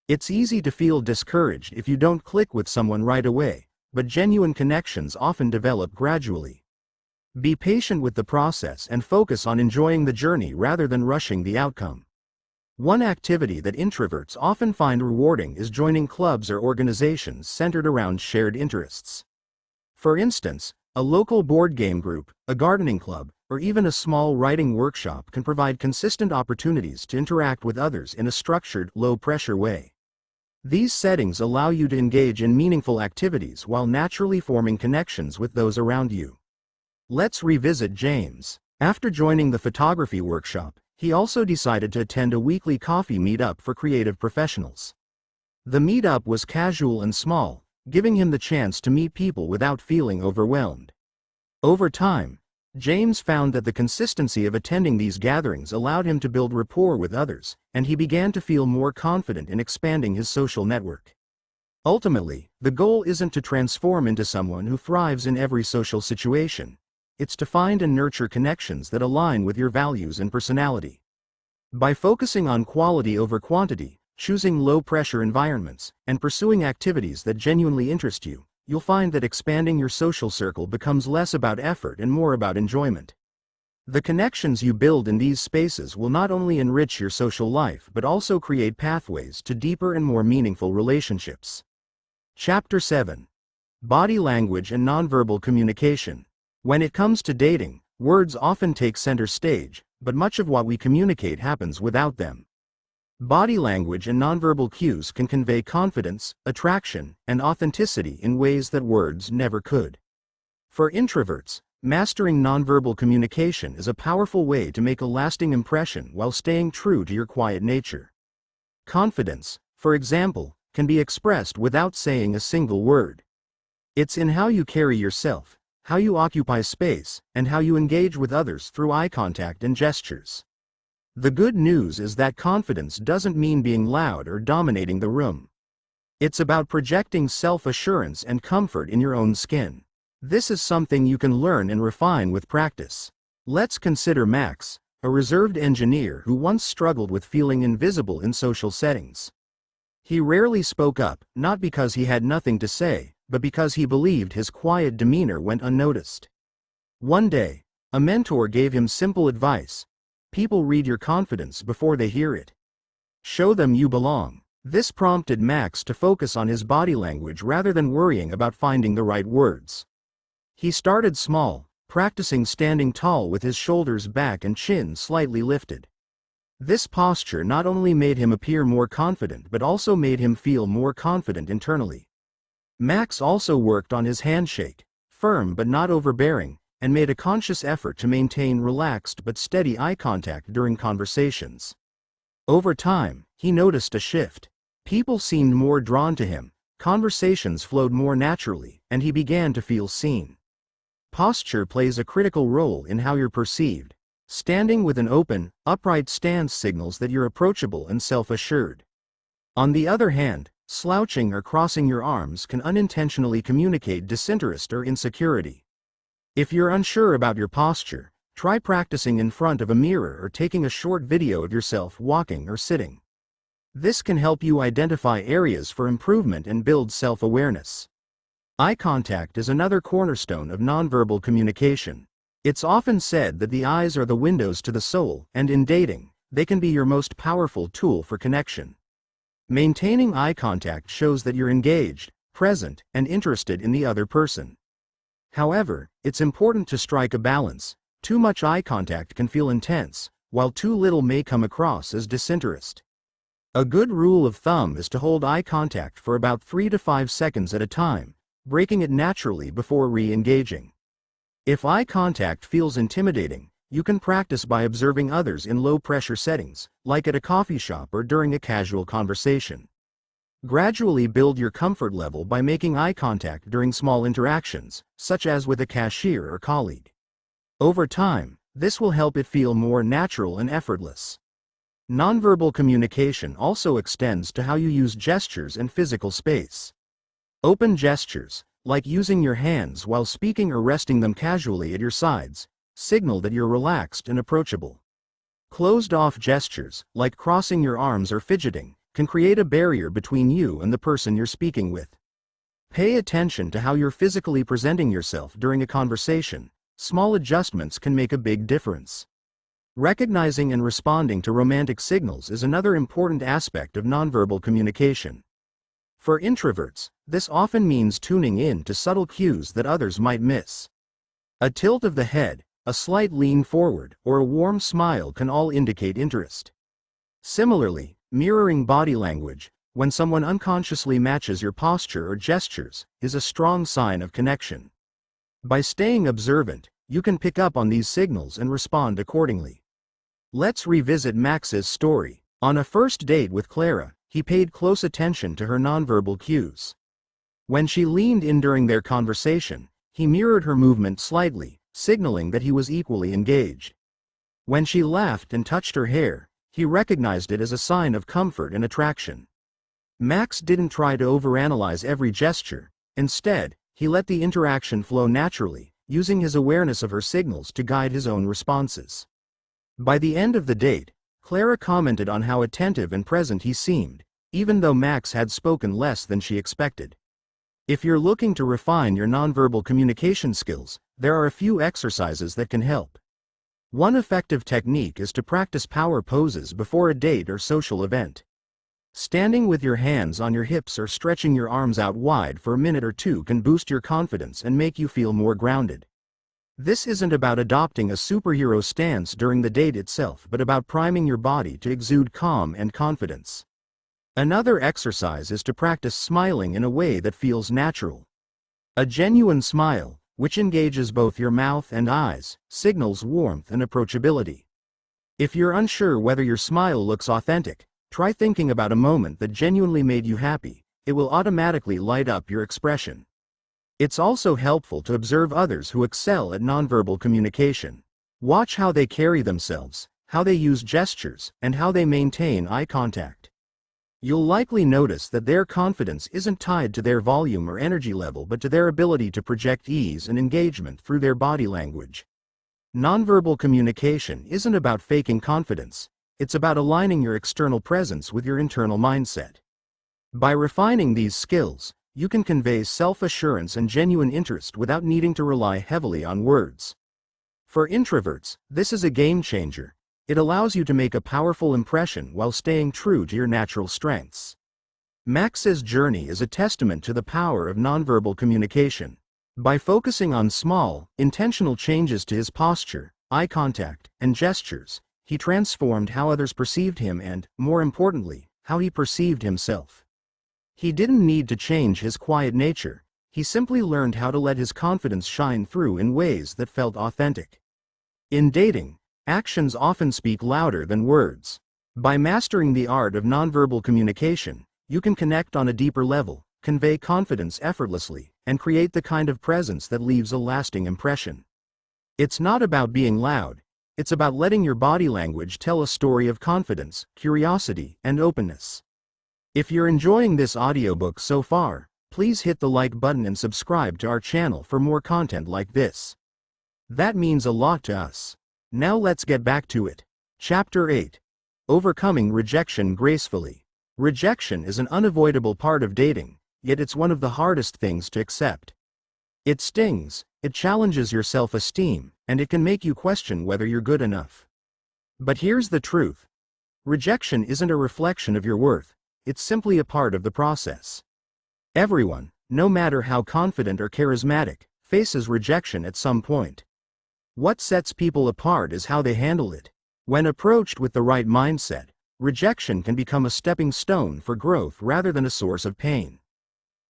It's easy to feel discouraged if you don't click with someone right away, but genuine connections often develop gradually. Be patient with the process and focus on enjoying the journey rather than rushing the outcome. One activity that introverts often find rewarding is joining clubs or organizations centered around shared interests. For instance, a local board game group, a gardening club, or even a small writing workshop can provide consistent opportunities to interact with others in a structured, low-pressure way. These settings allow you to engage in meaningful activities while naturally forming connections with those around you. Let's revisit James. After joining the photography workshop, he also decided to attend a weekly coffee meetup for creative professionals. The meetup was casual and small, giving him the chance to meet people without feeling overwhelmed. Over time, James found that the consistency of attending these gatherings allowed him to build rapport with others, and he began to feel more confident in expanding his social network. Ultimately, the goal isn't to transform into someone who thrives in every social situation. It's to find and nurture connections that align with your values and personality. By focusing on quality over quantity, choosing low-pressure environments, and pursuing activities that genuinely interest you, you'll find that expanding your social circle becomes less about effort and more about enjoyment. The connections you build in these spaces will not only enrich your social life but also create pathways to deeper and more meaningful relationships. Chapter 7. Body Language and Nonverbal Communication. When it comes to dating, words often take center stage, but much of what we communicate happens without them. Body language and nonverbal cues can convey confidence, attraction, and authenticity in ways that words never could. For introverts, mastering nonverbal communication is a powerful way to make a lasting impression while staying true to your quiet nature. Confidence, for example, can be expressed without saying a single word. It's in how you carry yourself, how you occupy space, and how you engage with others through eye contact and gestures. The good news is that confidence doesn't mean being loud or dominating the room. It's about projecting self-assurance and comfort in your own skin. This is something you can learn and refine with practice. Let's consider Max, a reserved engineer who once struggled with feeling invisible in social settings. He rarely spoke up, not because he had nothing to say, but because he believed his quiet demeanor went unnoticed. One day, a mentor gave him simple advice: people read your confidence before they hear it. Show them you belong. This prompted Max to focus on his body language rather than worrying about finding the right words. He started small, practicing standing tall with his shoulders back and chin slightly lifted. This posture not only made him appear more confident but also made him feel more confident internally. Max also worked on his handshake, firm but not overbearing, and made a conscious effort to maintain relaxed but steady eye contact during conversations. Over time, he noticed a shift. People seemed more drawn to him, conversations flowed more naturally, and he began to feel seen. Posture plays a critical role in how you're perceived. Standing with an open, upright stance signals that you're approachable and self-assured. On the other hand, slouching or crossing your arms can unintentionally communicate disinterest or insecurity. If you're unsure about your posture, try practicing in front of a mirror or taking a short video of yourself walking or sitting. This can help you identify areas for improvement and build self-awareness. Eye contact is another cornerstone of nonverbal communication. It's often said that the eyes are the windows to the soul, and in dating, they can be your most powerful tool for connection. Maintaining eye contact shows that you're engaged, present, and interested in the other person. However, it's important to strike a balance. Too much eye contact can feel intense, while too little may come across as disinterest. A good rule of thumb is to hold eye contact for about 3 to 5 seconds at a time, breaking it naturally before re-engaging. If eye contact feels intimidating, you can practice by observing others in low-pressure settings, like at a coffee shop or during a casual conversation. Gradually build your comfort level by making eye contact during small interactions, such as with a cashier or colleague. Over time, this will help it feel more natural and effortless. Nonverbal communication also extends to how you use gestures and physical space. Open gestures, like using your hands while speaking or resting them casually at your sides, signal that you're relaxed and approachable. Closed-off gestures, like crossing your arms or fidgeting, can create a barrier between you and the person you're speaking with. Pay attention to how you're physically presenting yourself during a conversation. Small adjustments can make a big difference. Recognizing and responding to romantic signals is another important aspect of nonverbal communication. For introverts, this often means tuning in to subtle cues that others might miss. A tilt of the head, a slight lean forward, or a warm smile can all indicate interest. Similarly, mirroring body language, when someone unconsciously matches your posture or gestures, is a strong sign of connection. By staying observant, you can pick up on these signals and respond accordingly. Let's revisit Max's story. On a first date with Clara, he paid close attention to her nonverbal cues. When she leaned in during their conversation, he mirrored her movement slightly, signaling that he was equally engaged. When she laughed and touched her hair, he recognized it as a sign of comfort and attraction. Max didn't try to overanalyze every gesture. Instead, he let the interaction flow naturally, using his awareness of her signals to guide his own responses. By the end of the date, Clara commented on how attentive and present he seemed, even though Max had spoken less than she expected. If you're looking to refine your nonverbal communication skills, there are a few exercises that can help. One effective technique is to practice power poses before a date or social event. Standing with your hands on your hips or stretching your arms out wide for a minute or two can boost your confidence and make you feel more grounded. This isn't about adopting a superhero stance during the date itself, but about priming your body to exude calm and confidence. Another exercise is to practice smiling in a way that feels natural. A genuine smile, which engages both your mouth and eyes, signals warmth and approachability. If you're unsure whether your smile looks authentic, try thinking about a moment that genuinely made you happy. It will automatically light up your expression. It's also helpful to observe others who excel at nonverbal communication. Watch how they carry themselves, how they use gestures, and how they maintain eye contact. You'll likely notice that their confidence isn't tied to their volume or energy level but to their ability to project ease and engagement through their body language. Nonverbal communication isn't about faking confidence, it's about aligning your external presence with your internal mindset. By refining these skills, you can convey self-assurance and genuine interest without needing to rely heavily on words. For introverts, this is a game changer. It allows you to make a powerful impression while staying true to your natural strengths. Max's journey is a testament to the power of nonverbal communication. By focusing on small, intentional changes to his posture, eye contact, and gestures, he transformed how others perceived him and, more importantly, how he perceived himself. He didn't need to change his quiet nature, he simply learned how to let his confidence shine through in ways that felt authentic. In dating, actions often speak louder than words. By mastering the art of nonverbal communication, you can connect on a deeper level, convey confidence effortlessly, and create the kind of presence that leaves a lasting impression. It's not about being loud, it's about letting your body language tell a story of confidence, curiosity, and openness. If you're enjoying this audiobook so far, please hit the like button and subscribe to our channel for more content like this. That means a lot to us. Now let's get back to it. Chapter 8. Overcoming Rejection Gracefully. Rejection is an unavoidable part of dating, yet it's one of the hardest things to accept. It stings, it challenges your self-esteem, and it can make you question whether you're good enough. But here's the truth. Rejection isn't a reflection of your worth, it's simply a part of the process. Everyone, no matter how confident or charismatic, faces rejection at some point. What sets people apart is how they handle it. When approached with the right mindset, rejection can become a stepping stone for growth rather than a source of pain.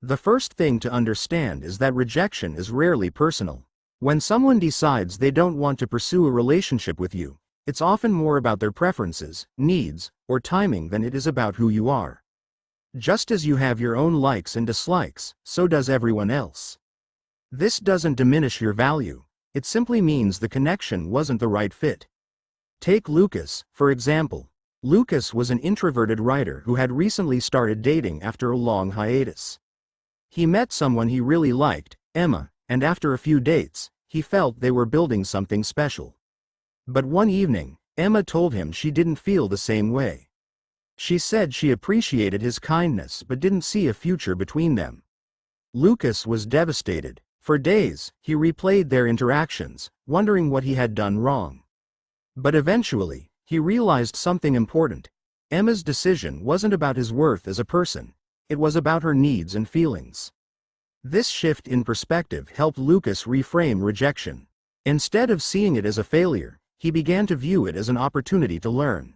The first thing to understand is that rejection is rarely personal. When someone decides they don't want to pursue a relationship with you, it's often more about their preferences, needs, or timing than it is about who you are. Just as you have your own likes and dislikes, so does everyone else. This doesn't diminish your value, it simply means the connection wasn't the right fit. Take Lucas, for example. Lucas was an introverted writer who had recently started dating after a long hiatus. He met someone he really liked, Emma, and after a few dates, he felt they were building something special. But one evening, Emma told him she didn't feel the same way. She said she appreciated his kindness but didn't see a future between them. Lucas was devastated. For days, he replayed their interactions, wondering what he had done wrong. But eventually, he realized something important. Emma's decision wasn't about his worth as a person, it was about her needs and feelings. This shift in perspective helped Lucas reframe rejection. Instead of seeing it as a failure, he began to view it as an opportunity to learn.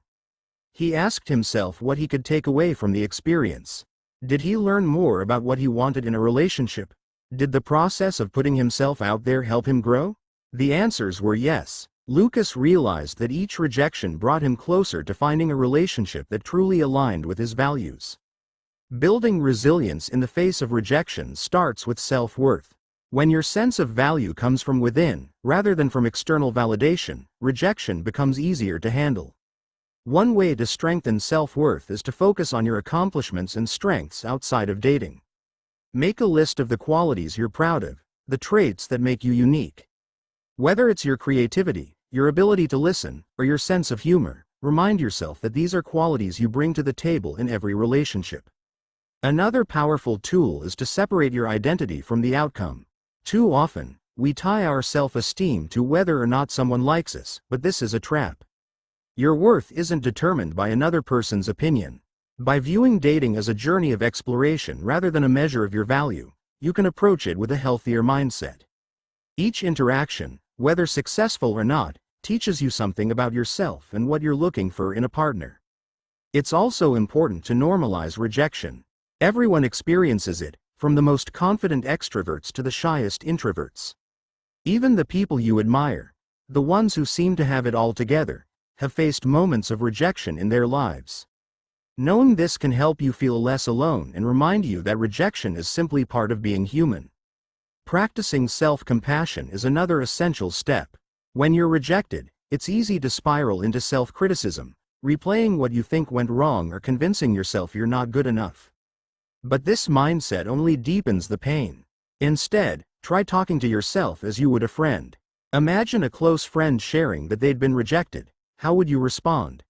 He asked himself what he could take away from the experience. Did he learn more about what he wanted in a relationship? Did the process of putting himself out there help him grow? The answers were yes. Lucas realized that each rejection brought him closer to finding a relationship that truly aligned with his values. Building resilience in the face of rejection starts with self-worth. When your sense of value comes from within, rather than from external validation, rejection becomes easier to handle. One way to strengthen self-worth is to focus on your accomplishments and strengths outside of dating. Make a list of the qualities you're proud of, the traits that make you unique. Whether it's your creativity, your ability to listen, or your sense of humor, remind yourself that these are qualities you bring to the table in every relationship. Another powerful tool is to separate your identity from the outcome. Too often, we tie our self-esteem to whether or not someone likes us, but this is a trap. Your worth isn't determined by another person's opinion. By viewing dating as a journey of exploration rather than a measure of your value, you can approach it with a healthier mindset. Each interaction, whether successful or not, teaches you something about yourself and what you're looking for in a partner. It's also important to normalize rejection. Everyone experiences it, from the most confident extroverts to the shyest introverts. Even the people you admire, the ones who seem to have it all together, have faced moments of rejection in their lives. Knowing this can help you feel less alone and remind you that rejection is simply part of being human. Practicing self-compassion is another essential step. When you're rejected, it's easy to spiral into self-criticism, replaying what you think went wrong or convincing yourself you're not good enough. But this mindset only deepens the pain. Instead, try talking to yourself as you would a friend. Imagine a close friend sharing that they'd been rejected. How would you respond?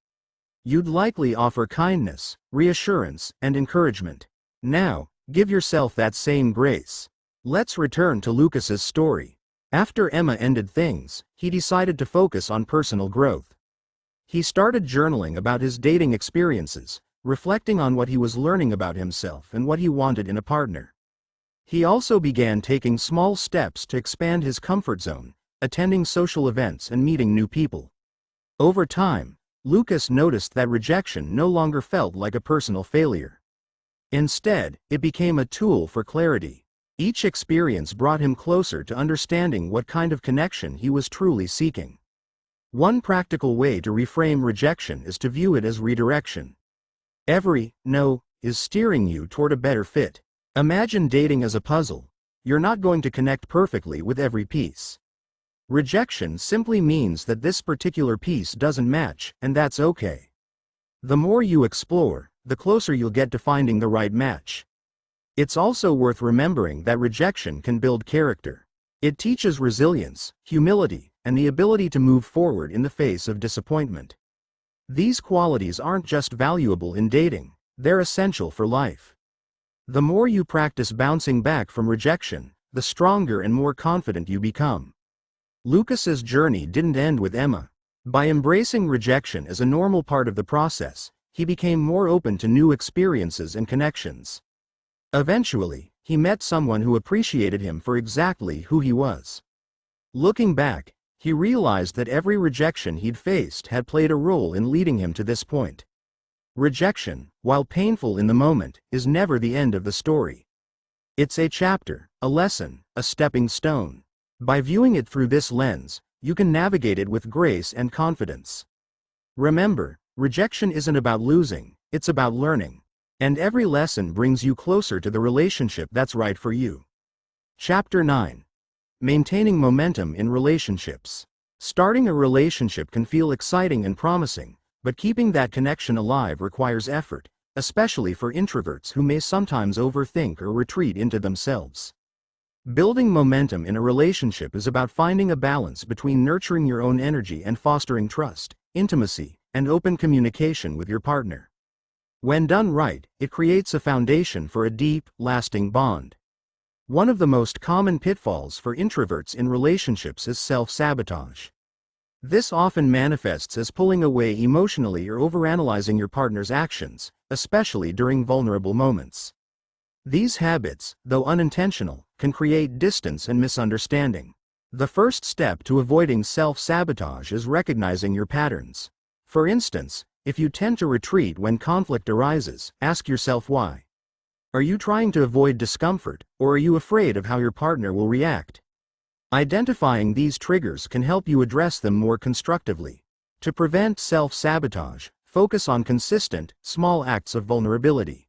You'd likely offer kindness, reassurance, and encouragement. Now, give yourself that same grace. Let's return to Lucas's story. After Emma ended things, he decided to focus on personal growth. He started journaling about his dating experiences, reflecting on what he was learning about himself and what he wanted in a partner. He also began taking small steps to expand his comfort zone, attending social events and meeting new people. Over time, Lucas noticed that rejection no longer felt like a personal failure. Instead, it became a tool for clarity. Each experience brought him closer to understanding what kind of connection he was truly seeking. One practical way to reframe rejection is to view it as redirection. Every no is steering you toward a better fit. Imagine dating as a puzzle. You're not going to connect perfectly with every piece. Rejection simply means that this particular piece doesn't match, and that's okay. The more you explore, the closer you'll get to finding the right match. It's also worth remembering that rejection can build character. It teaches resilience, humility, and the ability to move forward in the face of disappointment. These qualities aren't just valuable in dating, they're essential for life. The more you practice bouncing back from rejection, the stronger and more confident you become. Lucas's journey didn't end with Emma. By embracing rejection as a normal part of the process, he became more open to new experiences and connections. Eventually, he met someone who appreciated him for exactly who he was. Looking back, he realized that every rejection he'd faced had played a role in leading him to this point. Rejection, while painful in the moment, is never the end of the story. It's a chapter, a lesson, a stepping stone. By viewing it through this lens, you can navigate it with grace and confidence. Remember, rejection isn't about losing, it's about learning. And every lesson brings you closer to the relationship that's right for you. Chapter 9. Maintaining momentum in relationships. Starting a relationship can feel exciting and promising, but keeping that connection alive requires effort, especially for introverts who may sometimes overthink or retreat into themselves. Building momentum in a relationship is about finding a balance between nurturing your own energy and fostering trust, intimacy, and open communication with your partner. When done right, it creates a foundation for a deep, lasting bond. One of the most common pitfalls for introverts in relationships is self-sabotage. This often manifests as pulling away emotionally or overanalyzing your partner's actions, especially during vulnerable moments. These habits, though unintentional, can create distance and misunderstanding. The first step to avoiding self-sabotage is recognizing your patterns. For instance, if you tend to retreat when conflict arises, ask yourself why. Are you trying to avoid discomfort, or are you afraid of how your partner will react? Identifying these triggers can help you address them more constructively. To prevent self-sabotage, focus on consistent, small acts of vulnerability.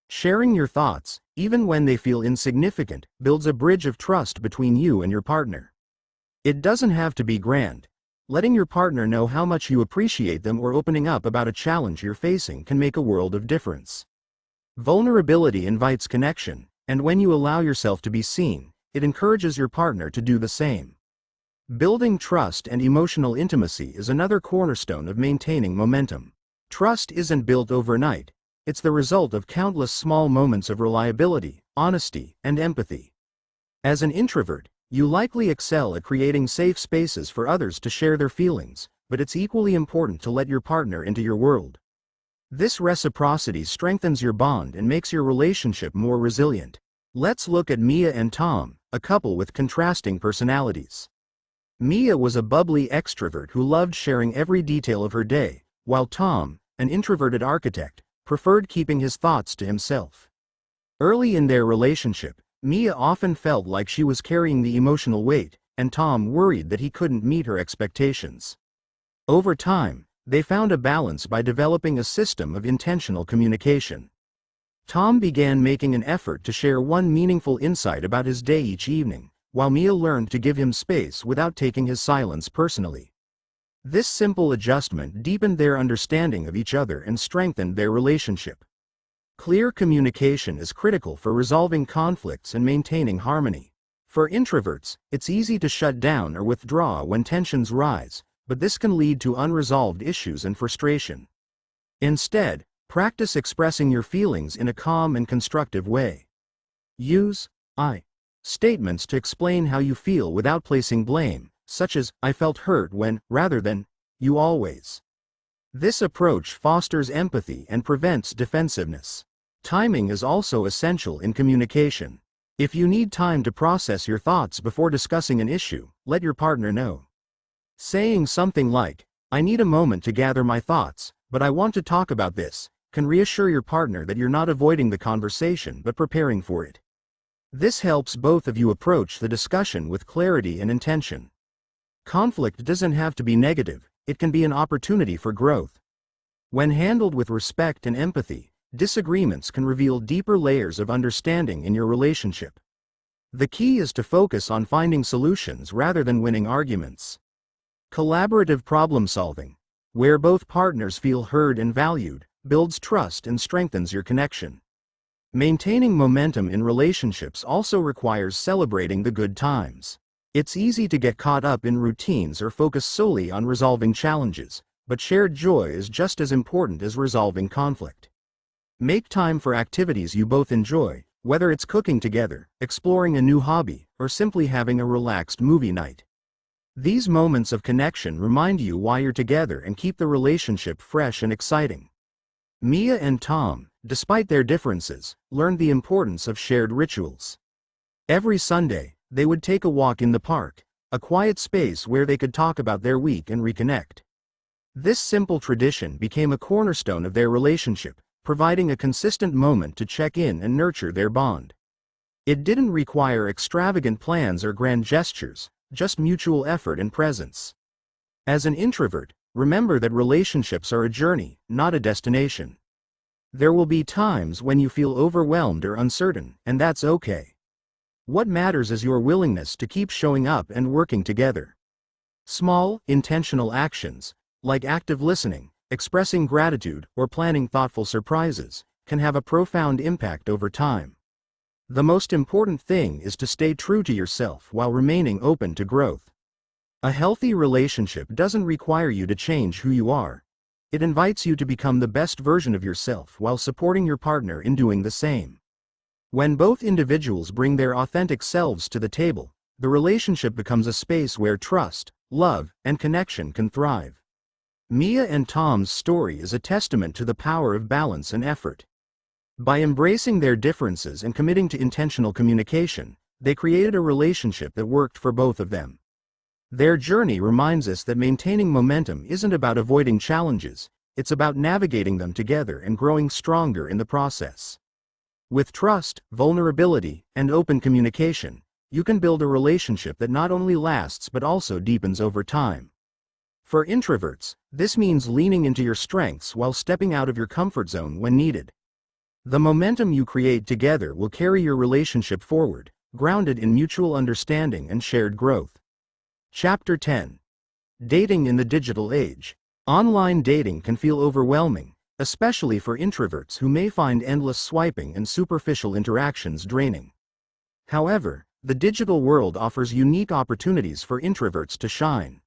Sharing your thoughts, even when they feel insignificant, builds a bridge of trust between you and your partner. It doesn't have to be grand. Letting your partner know how much you appreciate them or opening up about a challenge you're facing can make a world of difference. Vulnerability invites connection, and when you allow yourself to be seen, it encourages your partner to do the same. Building trust and emotional intimacy is another cornerstone of maintaining momentum. Trust isn't built overnight. It's the result of countless small moments of reliability, honesty, and empathy. As an introvert, you likely excel at creating safe spaces for others to share their feelings, but it's equally important to let your partner into your world. This reciprocity strengthens your bond and makes your relationship more resilient. Let's look at Mia and Tom, a couple with contrasting personalities. Mia was a bubbly extrovert who loved sharing every detail of her day, while Tom, an introverted architect, preferred keeping his thoughts to himself. Early in their relationship, Mia often felt like she was carrying the emotional weight, and Tom worried that he couldn't meet her expectations. Over time, they found a balance by developing a system of intentional communication. Tom began making an effort to share one meaningful insight about his day each evening, while Mia learned to give him space without taking his silence personally. This simple adjustment deepened their understanding of each other and strengthened their relationship. Clear communication is critical for resolving conflicts and maintaining harmony. For introverts, it's easy to shut down or withdraw when tensions rise, but this can lead to unresolved issues and frustration. Instead, practice expressing your feelings in a calm and constructive way. Use I statements to explain how you feel without placing blame, such as, "I felt hurt when," rather than, "you always." This approach fosters empathy and prevents defensiveness. Timing is also essential in communication. If you need time to process your thoughts before discussing an issue, let your partner know. Saying something like, "I need a moment to gather my thoughts, but I want to talk about this," can reassure your partner that you're not avoiding the conversation but preparing for it. This helps both of you approach the discussion with clarity and intention. Conflict doesn't have to be negative, it can be an opportunity for growth. When handled with respect and empathy, disagreements can reveal deeper layers of understanding in your relationship. The key is to focus on finding solutions rather than winning arguments. Collaborative problem solving, where both partners feel heard and valued, builds trust and strengthens your connection. Maintaining momentum in relationships also requires celebrating the good times. It's easy to get caught up in routines or focus solely on resolving challenges, but shared joy is just as important as resolving conflict. Make time for activities you both enjoy, whether it's cooking together, exploring a new hobby, or simply having a relaxed movie night. These moments of connection remind you why you're together and keep the relationship fresh and exciting. Mia and Tom, despite their differences, learned the importance of shared rituals. Every Sunday, they would take a walk in the park, a quiet space where they could talk about their week and reconnect. This simple tradition became a cornerstone of their relationship, providing a consistent moment to check in and nurture their bond. It didn't require extravagant plans or grand gestures, just mutual effort and presence. As an introvert, remember that relationships are a journey, not a destination. There will be times when you feel overwhelmed or uncertain, and that's okay. What matters is your willingness to keep showing up and working together. Small, intentional actions, like active listening, expressing gratitude, or planning thoughtful surprises, can have a profound impact over time. The most important thing is to stay true to yourself while remaining open to growth. A healthy relationship doesn't require you to change who you are. It invites you to become the best version of yourself while supporting your partner in doing the same. When both individuals bring their authentic selves to the table, the relationship becomes a space where trust, love, and connection can thrive. Mia and Tom's story is a testament to the power of balance and effort. By embracing their differences and committing to intentional communication, they created a relationship that worked for both of them. Their journey reminds us that maintaining momentum isn't about avoiding challenges, it's about navigating them together and growing stronger in the process. With trust, vulnerability, and open communication, you can build a relationship that not only lasts but also deepens over time. For introverts, this means leaning into your strengths while stepping out of your comfort zone when needed. The momentum you create together will carry your relationship forward, grounded in mutual understanding and shared growth. Chapter 10. Dating in the Digital Age. Online dating can feel overwhelming, especially for introverts who may find endless swiping and superficial interactions draining. However, the digital world offers unique opportunities for introverts to shine.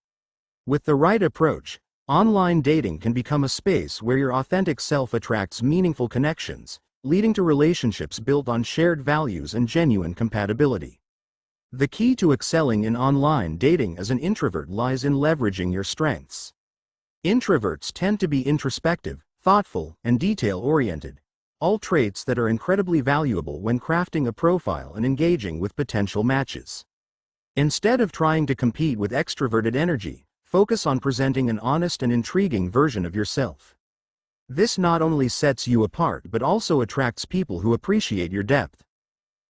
With the right approach, online dating can become a space where your authentic self attracts meaningful connections, leading to relationships built on shared values and genuine compatibility. The key to excelling in online dating as an introvert lies in leveraging your strengths. Introverts tend to be introspective, thoughtful, and detail-oriented, all traits that are incredibly valuable when crafting a profile and engaging with potential matches. Instead of trying to compete with extroverted energy, focus on presenting an honest and intriguing version of yourself. This not only sets you apart but also attracts people who appreciate your depth.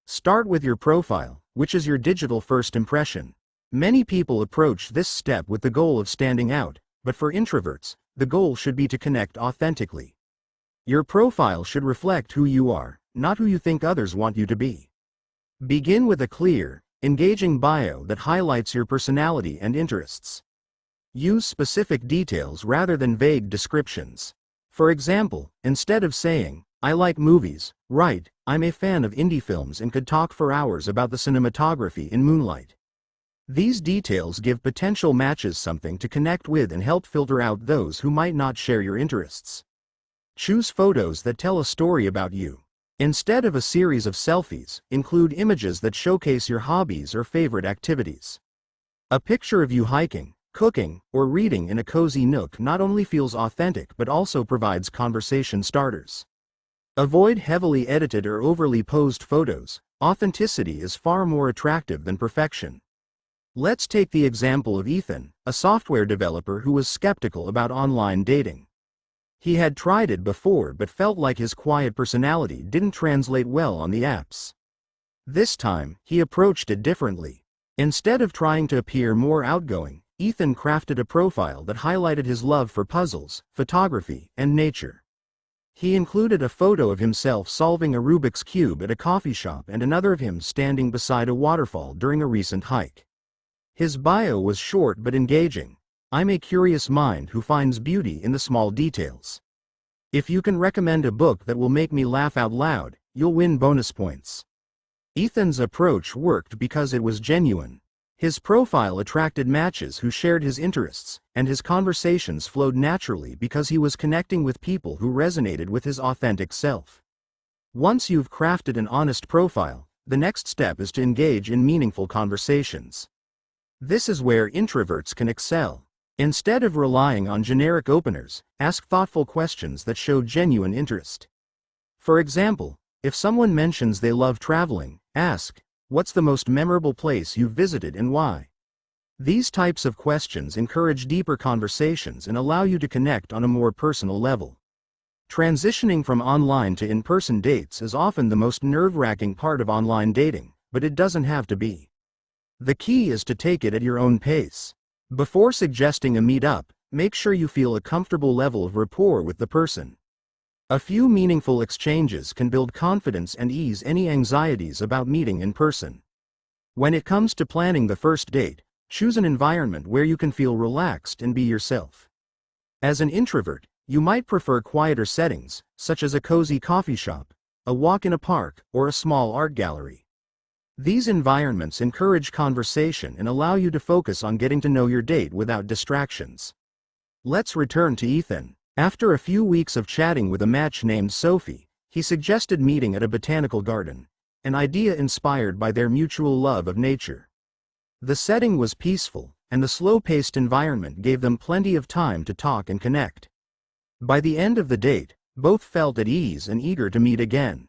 Start with your profile, which is your digital first impression. Many people approach this step with the goal of standing out, but for introverts, the goal should be to connect authentically. Your profile should reflect who you are, not who you think others want you to be. Begin with a clear, engaging bio that highlights your personality and interests. Use specific details rather than vague descriptions. For example, instead of saying, "I like movies," write, "I'm a fan of indie films and could talk for hours about the cinematography in Moonlight." These details give potential matches something to connect with and help filter out those who might not share your interests. Choose photos that tell a story about you. Instead of a series of selfies, include images that showcase your hobbies or favorite activities. A picture of you hiking, cooking, or reading in a cozy nook not only feels authentic but also provides conversation starters. Avoid heavily edited or overly posed photos. Authenticity is far more attractive than perfection. Let's take the example of Ethan, a software developer who was skeptical about online dating. He had tried it before but felt like his quiet personality didn't translate well on the apps. This time, he approached it differently. Instead of trying to appear more outgoing, Ethan crafted a profile that highlighted his love for puzzles, photography, and nature. He included a photo of himself solving a Rubik's Cube at a coffee shop and another of him standing beside a waterfall during a recent hike. His bio was short but engaging. "I'm a curious mind who finds beauty in the small details. If you can recommend a book that will make me laugh out loud, you'll win bonus points." Ethan's approach worked because it was genuine. His profile attracted matches who shared his interests, and his conversations flowed naturally because he was connecting with people who resonated with his authentic self. Once you've crafted an honest profile, the next step is to engage in meaningful conversations. This is where introverts can excel. Instead of relying on generic openers, ask thoughtful questions that show genuine interest. For example, if someone mentions they love traveling, ask, "What's the most memorable place you've visited and why?" These types of questions encourage deeper conversations and allow you to connect on a more personal level. Transitioning from online to in-person dates is often the most nerve-wracking part of online dating, but it doesn't have to be. The key is to take it at your own pace. Before suggesting a meet-up, make sure you feel a comfortable level of rapport with the person. A few meaningful exchanges can build confidence and ease any anxieties about meeting in person. When it comes to planning the first date, choose an environment where you can feel relaxed and be yourself. As an introvert, you might prefer quieter settings, such as a cozy coffee shop, a walk in a park, or a small art gallery. These environments encourage conversation and allow you to focus on getting to know your date without distractions. Let's return to Ethan. After a few weeks of chatting with a match named Sophie, he suggested meeting at a botanical garden, an idea inspired by their mutual love of nature. The setting was peaceful, and the slow-paced environment gave them plenty of time to talk and connect. By the end of the date, both felt at ease and eager to meet again.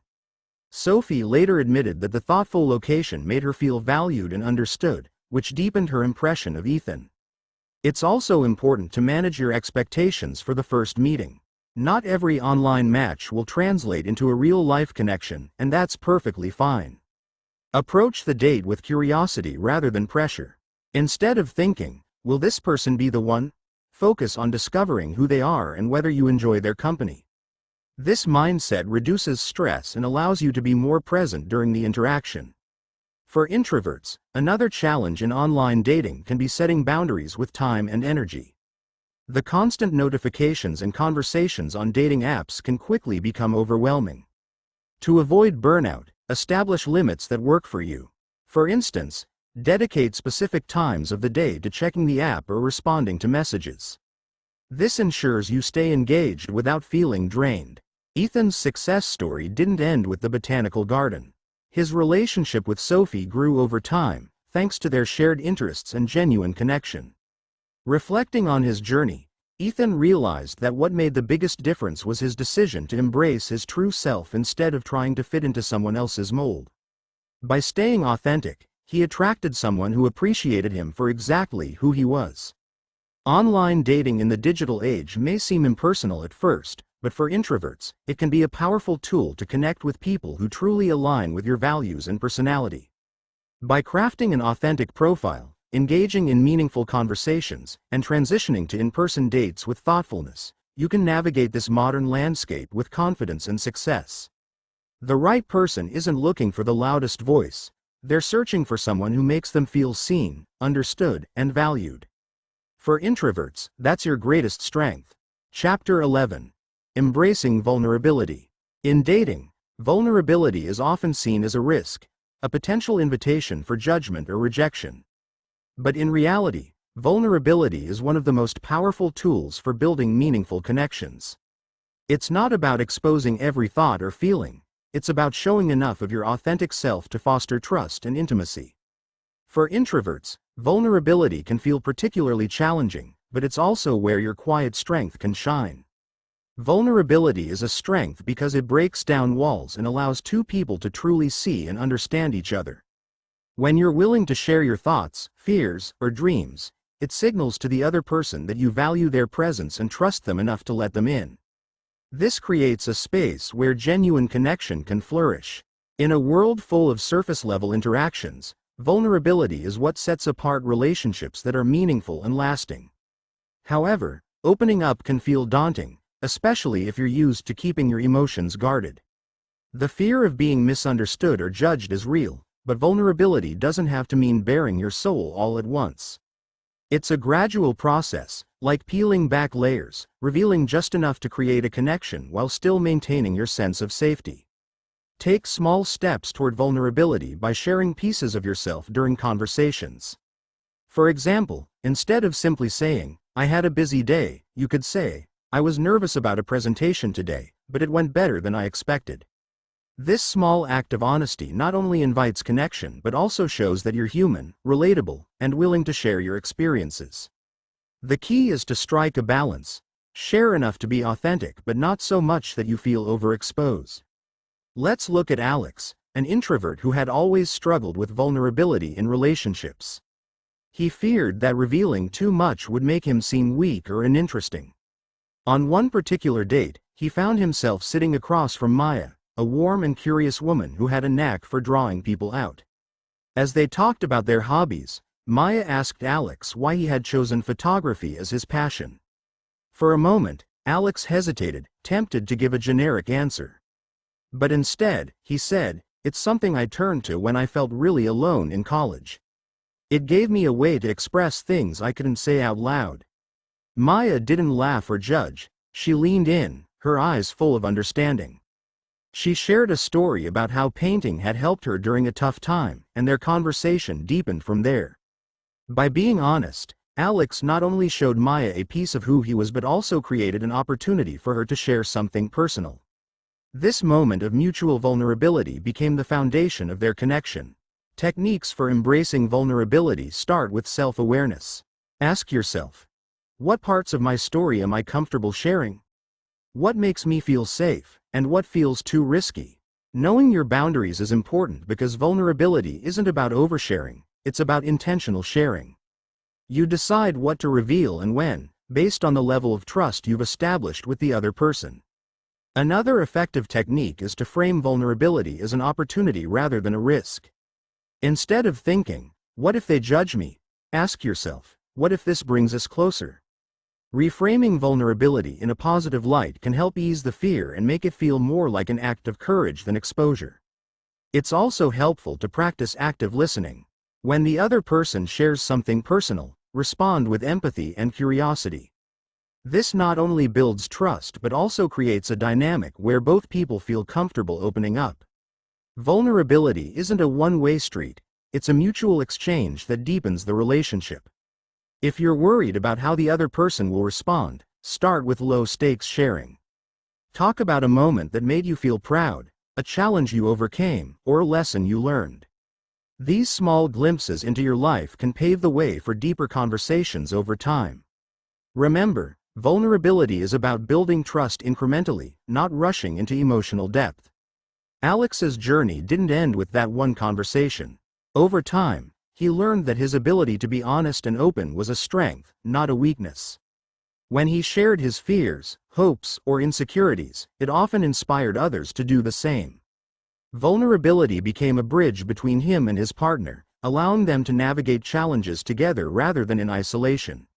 Sophie later admitted that the thoughtful location made her feel valued and understood, which deepened her impression of Ethan. It's also important to manage your expectations for the first meeting. Not every online match will translate into a real-life connection, and that's perfectly fine. Approach the date with curiosity rather than pressure. Instead of thinking, "Will this person be the one?" focus on discovering who they are and whether you enjoy their company. This mindset reduces stress and allows you to be more present during the interaction. For introverts, another challenge in online dating can be setting boundaries with time and energy. The constant notifications and conversations on dating apps can quickly become overwhelming. To avoid burnout, establish limits that work for you. For instance, dedicate specific times of the day to checking the app or responding to messages. This ensures you stay engaged without feeling drained. Ethan's success story didn't end with the botanical garden. His relationship with Sophie grew over time, thanks to their shared interests and genuine connection. Reflecting on his journey, Ethan realized that what made the biggest difference was his decision to embrace his true self instead of trying to fit into someone else's mold. By staying authentic, he attracted someone who appreciated him for exactly who he was. Online dating in the digital age may seem impersonal at first, but for introverts, it can be a powerful tool to connect with people who truly align with your values and personality. By crafting an authentic profile, engaging in meaningful conversations, and transitioning to in-person dates with thoughtfulness, you can navigate this modern landscape with confidence and success. The right person isn't looking for the loudest voice. They're searching for someone who makes them feel seen, understood, and valued. For introverts, that's your greatest strength. Chapter 11. Embracing vulnerability. In dating, vulnerability is often seen as a risk, a potential invitation for judgment or rejection. But in reality, vulnerability is one of the most powerful tools for building meaningful connections. It's not about exposing every thought or feeling, it's about showing enough of your authentic self to foster trust and intimacy. For introverts, vulnerability can feel particularly challenging, but it's also where your quiet strength can shine. Vulnerability is a strength because it breaks down walls and allows two people to truly see and understand each other. When you're willing to share your thoughts, fears, or dreams, it signals to the other person that you value their presence and trust them enough to let them in. This creates a space where genuine connection can flourish. In a world full of surface-level interactions, vulnerability is what sets apart relationships that are meaningful and lasting. However, opening up can feel daunting, especially if you're used to keeping your emotions guarded. The fear of being misunderstood or judged is real, but vulnerability doesn't have to mean baring your soul all at once. It's a gradual process, like peeling back layers, revealing just enough to create a connection while still maintaining your sense of safety. Take small steps toward vulnerability by sharing pieces of yourself during conversations. For example, instead of simply saying, "I had a busy day," you could say, "I was nervous about a presentation today, but it went better than I expected." This small act of honesty not only invites connection but also shows that you're human, relatable, and willing to share your experiences. The key is to strike a balance. Share enough to be authentic but not so much that you feel overexposed. Let's look at Alex, an introvert who had always struggled with vulnerability in relationships. He feared that revealing too much would make him seem weak or uninteresting. On one particular date, he found himself sitting across from Maya, a warm and curious woman who had a knack for drawing people out. As they talked about their hobbies, Maya asked Alex why he had chosen photography as his passion. For a moment, Alex hesitated, tempted to give a generic answer. But instead, he said, "It's something I turned to when I felt really alone in college. It gave me a way to express things I couldn't say out loud." Maya didn't laugh or judge, she leaned in, her eyes full of understanding. She shared a story about how painting had helped her during a tough time, and their conversation deepened from there. By being honest, Alex not only showed Maya a piece of who he was but also created an opportunity for her to share something personal. This moment of mutual vulnerability became the foundation of their connection. Techniques for embracing vulnerability start with self-awareness. Ask yourself, what parts of my story am I comfortable sharing? What makes me feel safe, and what feels too risky? Knowing your boundaries is important because vulnerability isn't about oversharing, it's about intentional sharing. You decide what to reveal and when, based on the level of trust you've established with the other person. Another effective technique is to frame vulnerability as an opportunity rather than a risk. Instead of thinking, "What if they judge me?" ask yourself, "What if this brings us closer?" Reframing vulnerability in a positive light can help ease the fear and make it feel more like an act of courage than exposure. It's also helpful to practice active listening. When the other person shares something personal, respond with empathy and curiosity. This not only builds trust but also creates a dynamic where both people feel comfortable opening up. Vulnerability isn't a one-way street, it's a mutual exchange that deepens the relationship. If you're worried about how the other person will respond, start with low-stakes sharing. Talk about a moment that made you feel proud, a challenge you overcame, or a lesson you learned. These small glimpses into your life can pave the way for deeper conversations over time. Remember, vulnerability is about building trust incrementally, not rushing into emotional depth. Alex's journey didn't end with that one conversation. Over time, he learned that his ability to be honest and open was a strength, not a weakness. When he shared his fears, hopes, or insecurities, it often inspired others to do the same. Vulnerability became a bridge between him and his partner, allowing them to navigate challenges together rather than in isolation.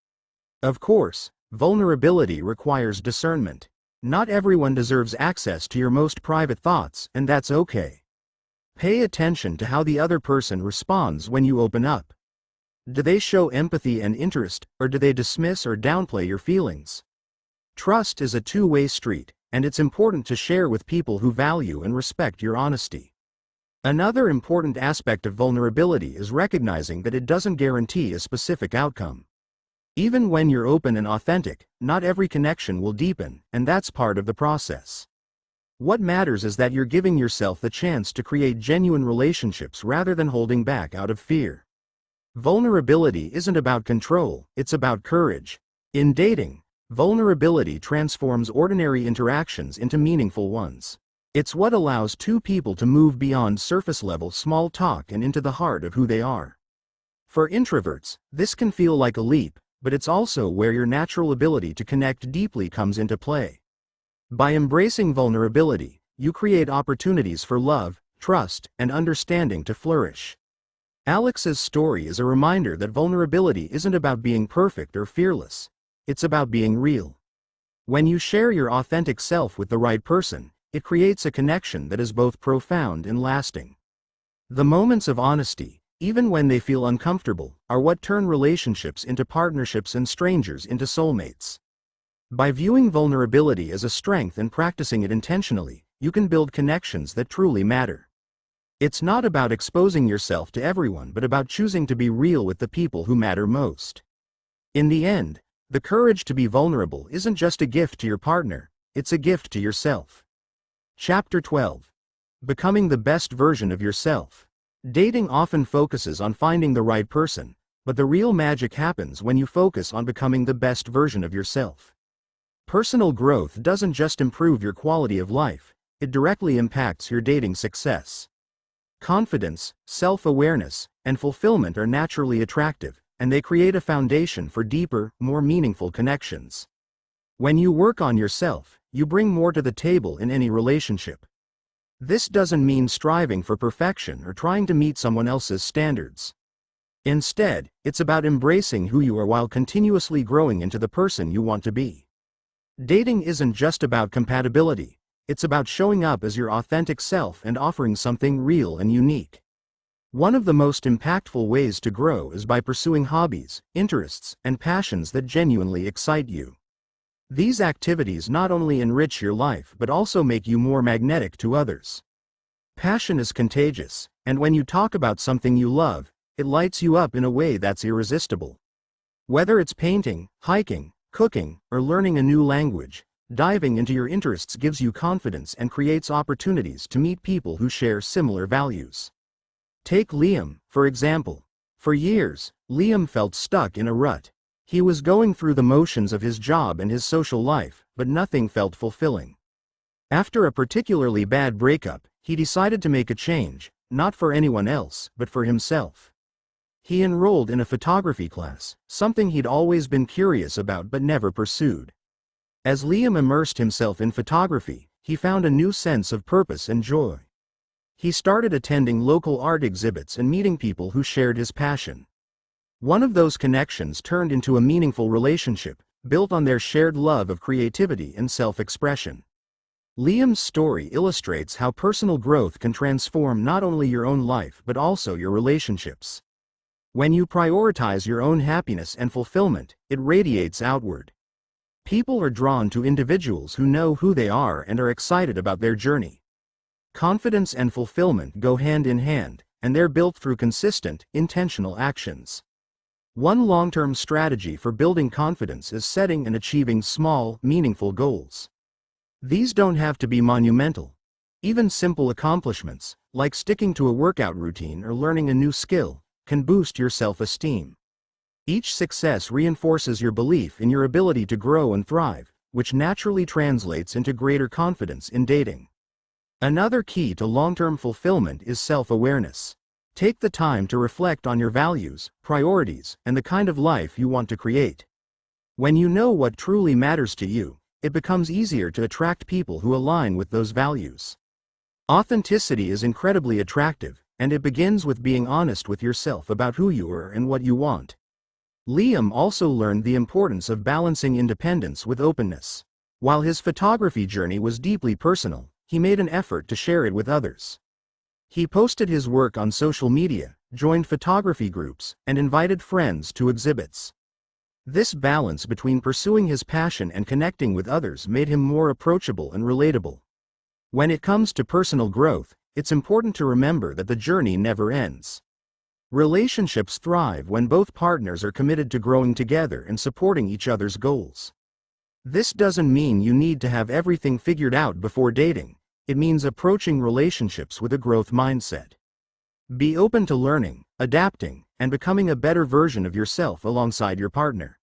Of course, vulnerability requires discernment. Not everyone deserves access to your most private thoughts, and that's okay. Pay attention to how the other person responds when you open up. Do they show empathy and interest, or do they dismiss or downplay your feelings? Trust is a two-way street, and it's important to share with people who value and respect your honesty. Another important aspect of vulnerability is recognizing that it doesn't guarantee a specific outcome. Even when you're open and authentic, not every connection will deepen, and that's part of the process. What matters is that you're giving yourself the chance to create genuine relationships rather than holding back out of fear. Vulnerability isn't about control, it's about courage. In dating, vulnerability transforms ordinary interactions into meaningful ones. It's what allows two people to move beyond surface-level small talk and into the heart of who they are. For introverts, this can feel like a leap, but it's also where your natural ability to connect deeply comes into play. By embracing vulnerability, you create opportunities for love, trust, and understanding to flourish. Alex's story is a reminder that vulnerability isn't about being perfect or fearless. It's about being real. When you share your authentic self with the right person, it creates a connection that is both profound and lasting. The moments of honesty, even when they feel uncomfortable, are what turn relationships into partnerships and strangers into soulmates. By viewing vulnerability as a strength and practicing it intentionally, you can build connections that truly matter. It's not about exposing yourself to everyone but about choosing to be real with the people who matter most. In the end, the courage to be vulnerable isn't just a gift to your partner, it's a gift to yourself. Chapter 12. Becoming the best version of yourself. Dating often focuses on finding the right person, but the real magic happens when you focus on becoming the best version of yourself. Personal growth doesn't just improve your quality of life, it directly impacts your dating success. Confidence, self-awareness, and fulfillment are naturally attractive, and they create a foundation for deeper, more meaningful connections. When you work on yourself, you bring more to the table in any relationship. This doesn't mean striving for perfection or trying to meet someone else's standards. Instead, it's about embracing who you are while continuously growing into the person you want to be. Dating isn't just about compatibility, it's about showing up as your authentic self and offering something real and unique. One of the most impactful ways to grow is by pursuing hobbies, interests, and passions that genuinely excite you. These activities not only enrich your life but also make you more magnetic to others. Passion is contagious, and when you talk about something you love, it lights you up in a way that's irresistible. Whether it's painting, hiking, cooking, or learning a new language, diving into your interests gives you confidence and creates opportunities to meet people who share similar values. Take Liam, for example. For years, Liam felt stuck in a rut. He was going through the motions of his job and his social life, but nothing felt fulfilling. After a particularly bad breakup, he decided to make a change, not for anyone else, but for himself. He enrolled in a photography class, something he'd always been curious about but never pursued. As Liam immersed himself in photography, he found a new sense of purpose and joy. He started attending local art exhibits and meeting people who shared his passion. One of those connections turned into a meaningful relationship, built on their shared love of creativity and self-expression. Liam's story illustrates how personal growth can transform not only your own life but also your relationships. When you prioritize your own happiness and fulfillment, it radiates outward. People are drawn to individuals who know who they are and are excited about their journey. Confidence and fulfillment go hand in hand, and they're built through consistent, intentional actions. One long-term strategy for building confidence is setting and achieving small, meaningful goals. These don't have to be monumental. Even simple accomplishments, like sticking to a workout routine or learning a new skill, can boost your self-esteem. Each success reinforces your belief in your ability to grow and thrive, which naturally translates into greater confidence in dating. Another key to long-term fulfillment is self-awareness. Take the time to reflect on your values, priorities, and the kind of life you want to create. When you know what truly matters to you, it becomes easier to attract people who align with those values. Authenticity is incredibly attractive, and it begins with being honest with yourself about who you are and what you want. Liam also learned the importance of balancing independence with openness. While his photography journey was deeply personal, he made an effort to share it with others. He posted his work on social media, joined photography groups, and invited friends to exhibits. This balance between pursuing his passion and connecting with others made him more approachable and relatable. When it comes to personal growth, it's important to remember that the journey never ends. Relationships thrive when both partners are committed to growing together and supporting each other's goals. This doesn't mean you need to have everything figured out before dating. It means approaching relationships with a growth mindset. Be open to learning, adapting, and becoming a better version of yourself alongside your partner.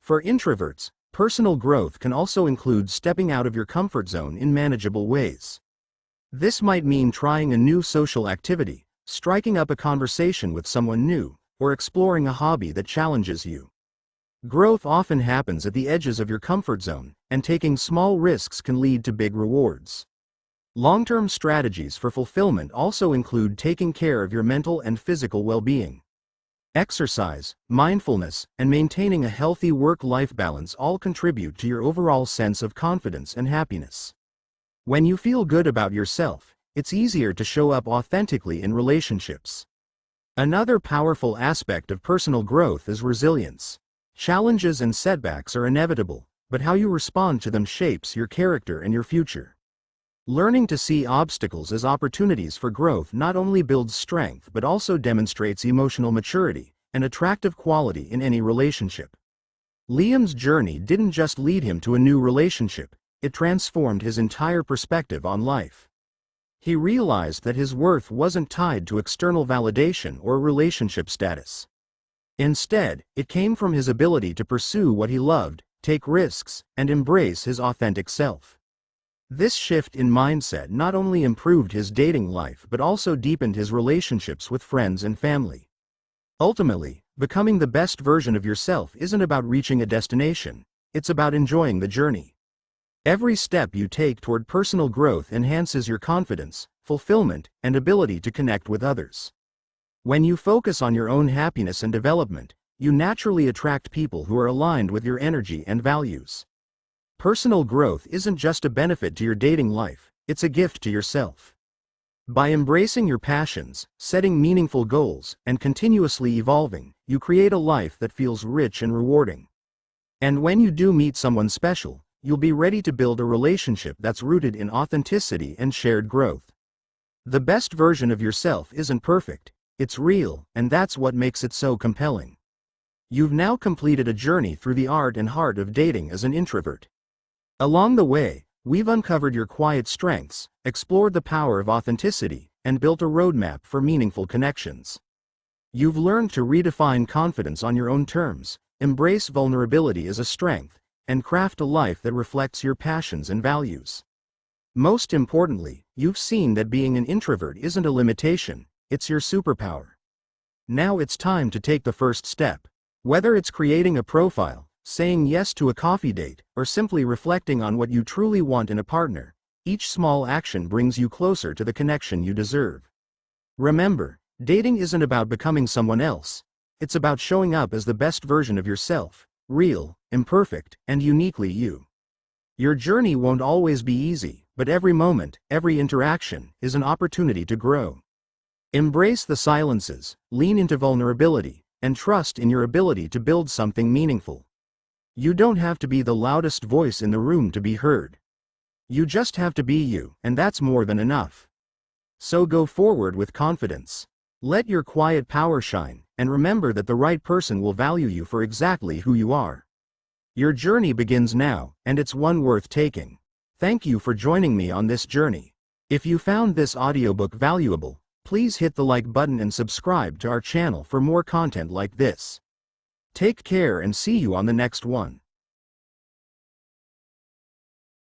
For introverts, personal growth can also include stepping out of your comfort zone in manageable ways. This might mean trying a new social activity, striking up a conversation with someone new, or exploring a hobby that challenges you. Growth often happens at the edges of your comfort zone, and taking small risks can lead to big rewards. Long-term strategies for fulfillment also include taking care of your mental and physical well-being. Exercise, mindfulness, and maintaining a healthy work-life balance all contribute to your overall sense of confidence and happiness. When you feel good about yourself, it's easier to show up authentically in relationships. Another powerful aspect of personal growth is resilience. Challenges and setbacks are inevitable, but how you respond to them shapes your character and your future. Learning to see obstacles as opportunities for growth not only builds strength but also demonstrates emotional maturity, an attractive quality in any relationship. Liam's journey didn't just lead him to a new relationship, it transformed his entire perspective on life. He realized that his worth wasn't tied to external validation or relationship status. Instead, it came from his ability to pursue what he loved, take risks, and embrace his authentic self. This shift in mindset not only improved his dating life but also deepened his relationships with friends and family. Ultimately, becoming the best version of yourself isn't about reaching a destination, it's about enjoying the journey. Every step you take toward personal growth enhances your confidence, fulfillment, and ability to connect with others. When you focus on your own happiness and development, you naturally attract people who are aligned with your energy and values. Personal growth isn't just a benefit to your dating life, it's a gift to yourself. By embracing your passions, setting meaningful goals, and continuously evolving, you create a life that feels rich and rewarding. And when you do meet someone special, you'll be ready to build a relationship that's rooted in authenticity and shared growth. The best version of yourself isn't perfect, it's real, and that's what makes it so compelling. You've now completed a journey through the art and heart of dating as an introvert. Along the way, we've uncovered your quiet strengths, explored the power of authenticity, and built a roadmap for meaningful connections. You've learned to redefine confidence on your own terms, embrace vulnerability as a strength, and craft a life that reflects your passions and values. Most importantly, you've seen that being an introvert isn't a limitation, it's your superpower. Now it's time to take the first step. Whether it's creating a profile, saying yes to a coffee date, or simply reflecting on what you truly want in a partner, each small action brings you closer to the connection you deserve. Remember, dating isn't about becoming someone else, it's about showing up as the best version of yourself, real, imperfect, and uniquely you. Your journey won't always be easy, but every moment, every interaction, is an opportunity to grow. Embrace the silences, lean into vulnerability, and trust in your ability to build something meaningful. You don't have to be the loudest voice in the room to be heard. You just have to be you, and that's more than enough. So go forward with confidence. Let your quiet power shine, and remember that the right person will value you for exactly who you are. Your journey begins now, and it's one worth taking. Thank you for joining me on this journey. If you found this audiobook valuable, please hit the like button and subscribe to our channel for more content like this. Take care and see you on the next one.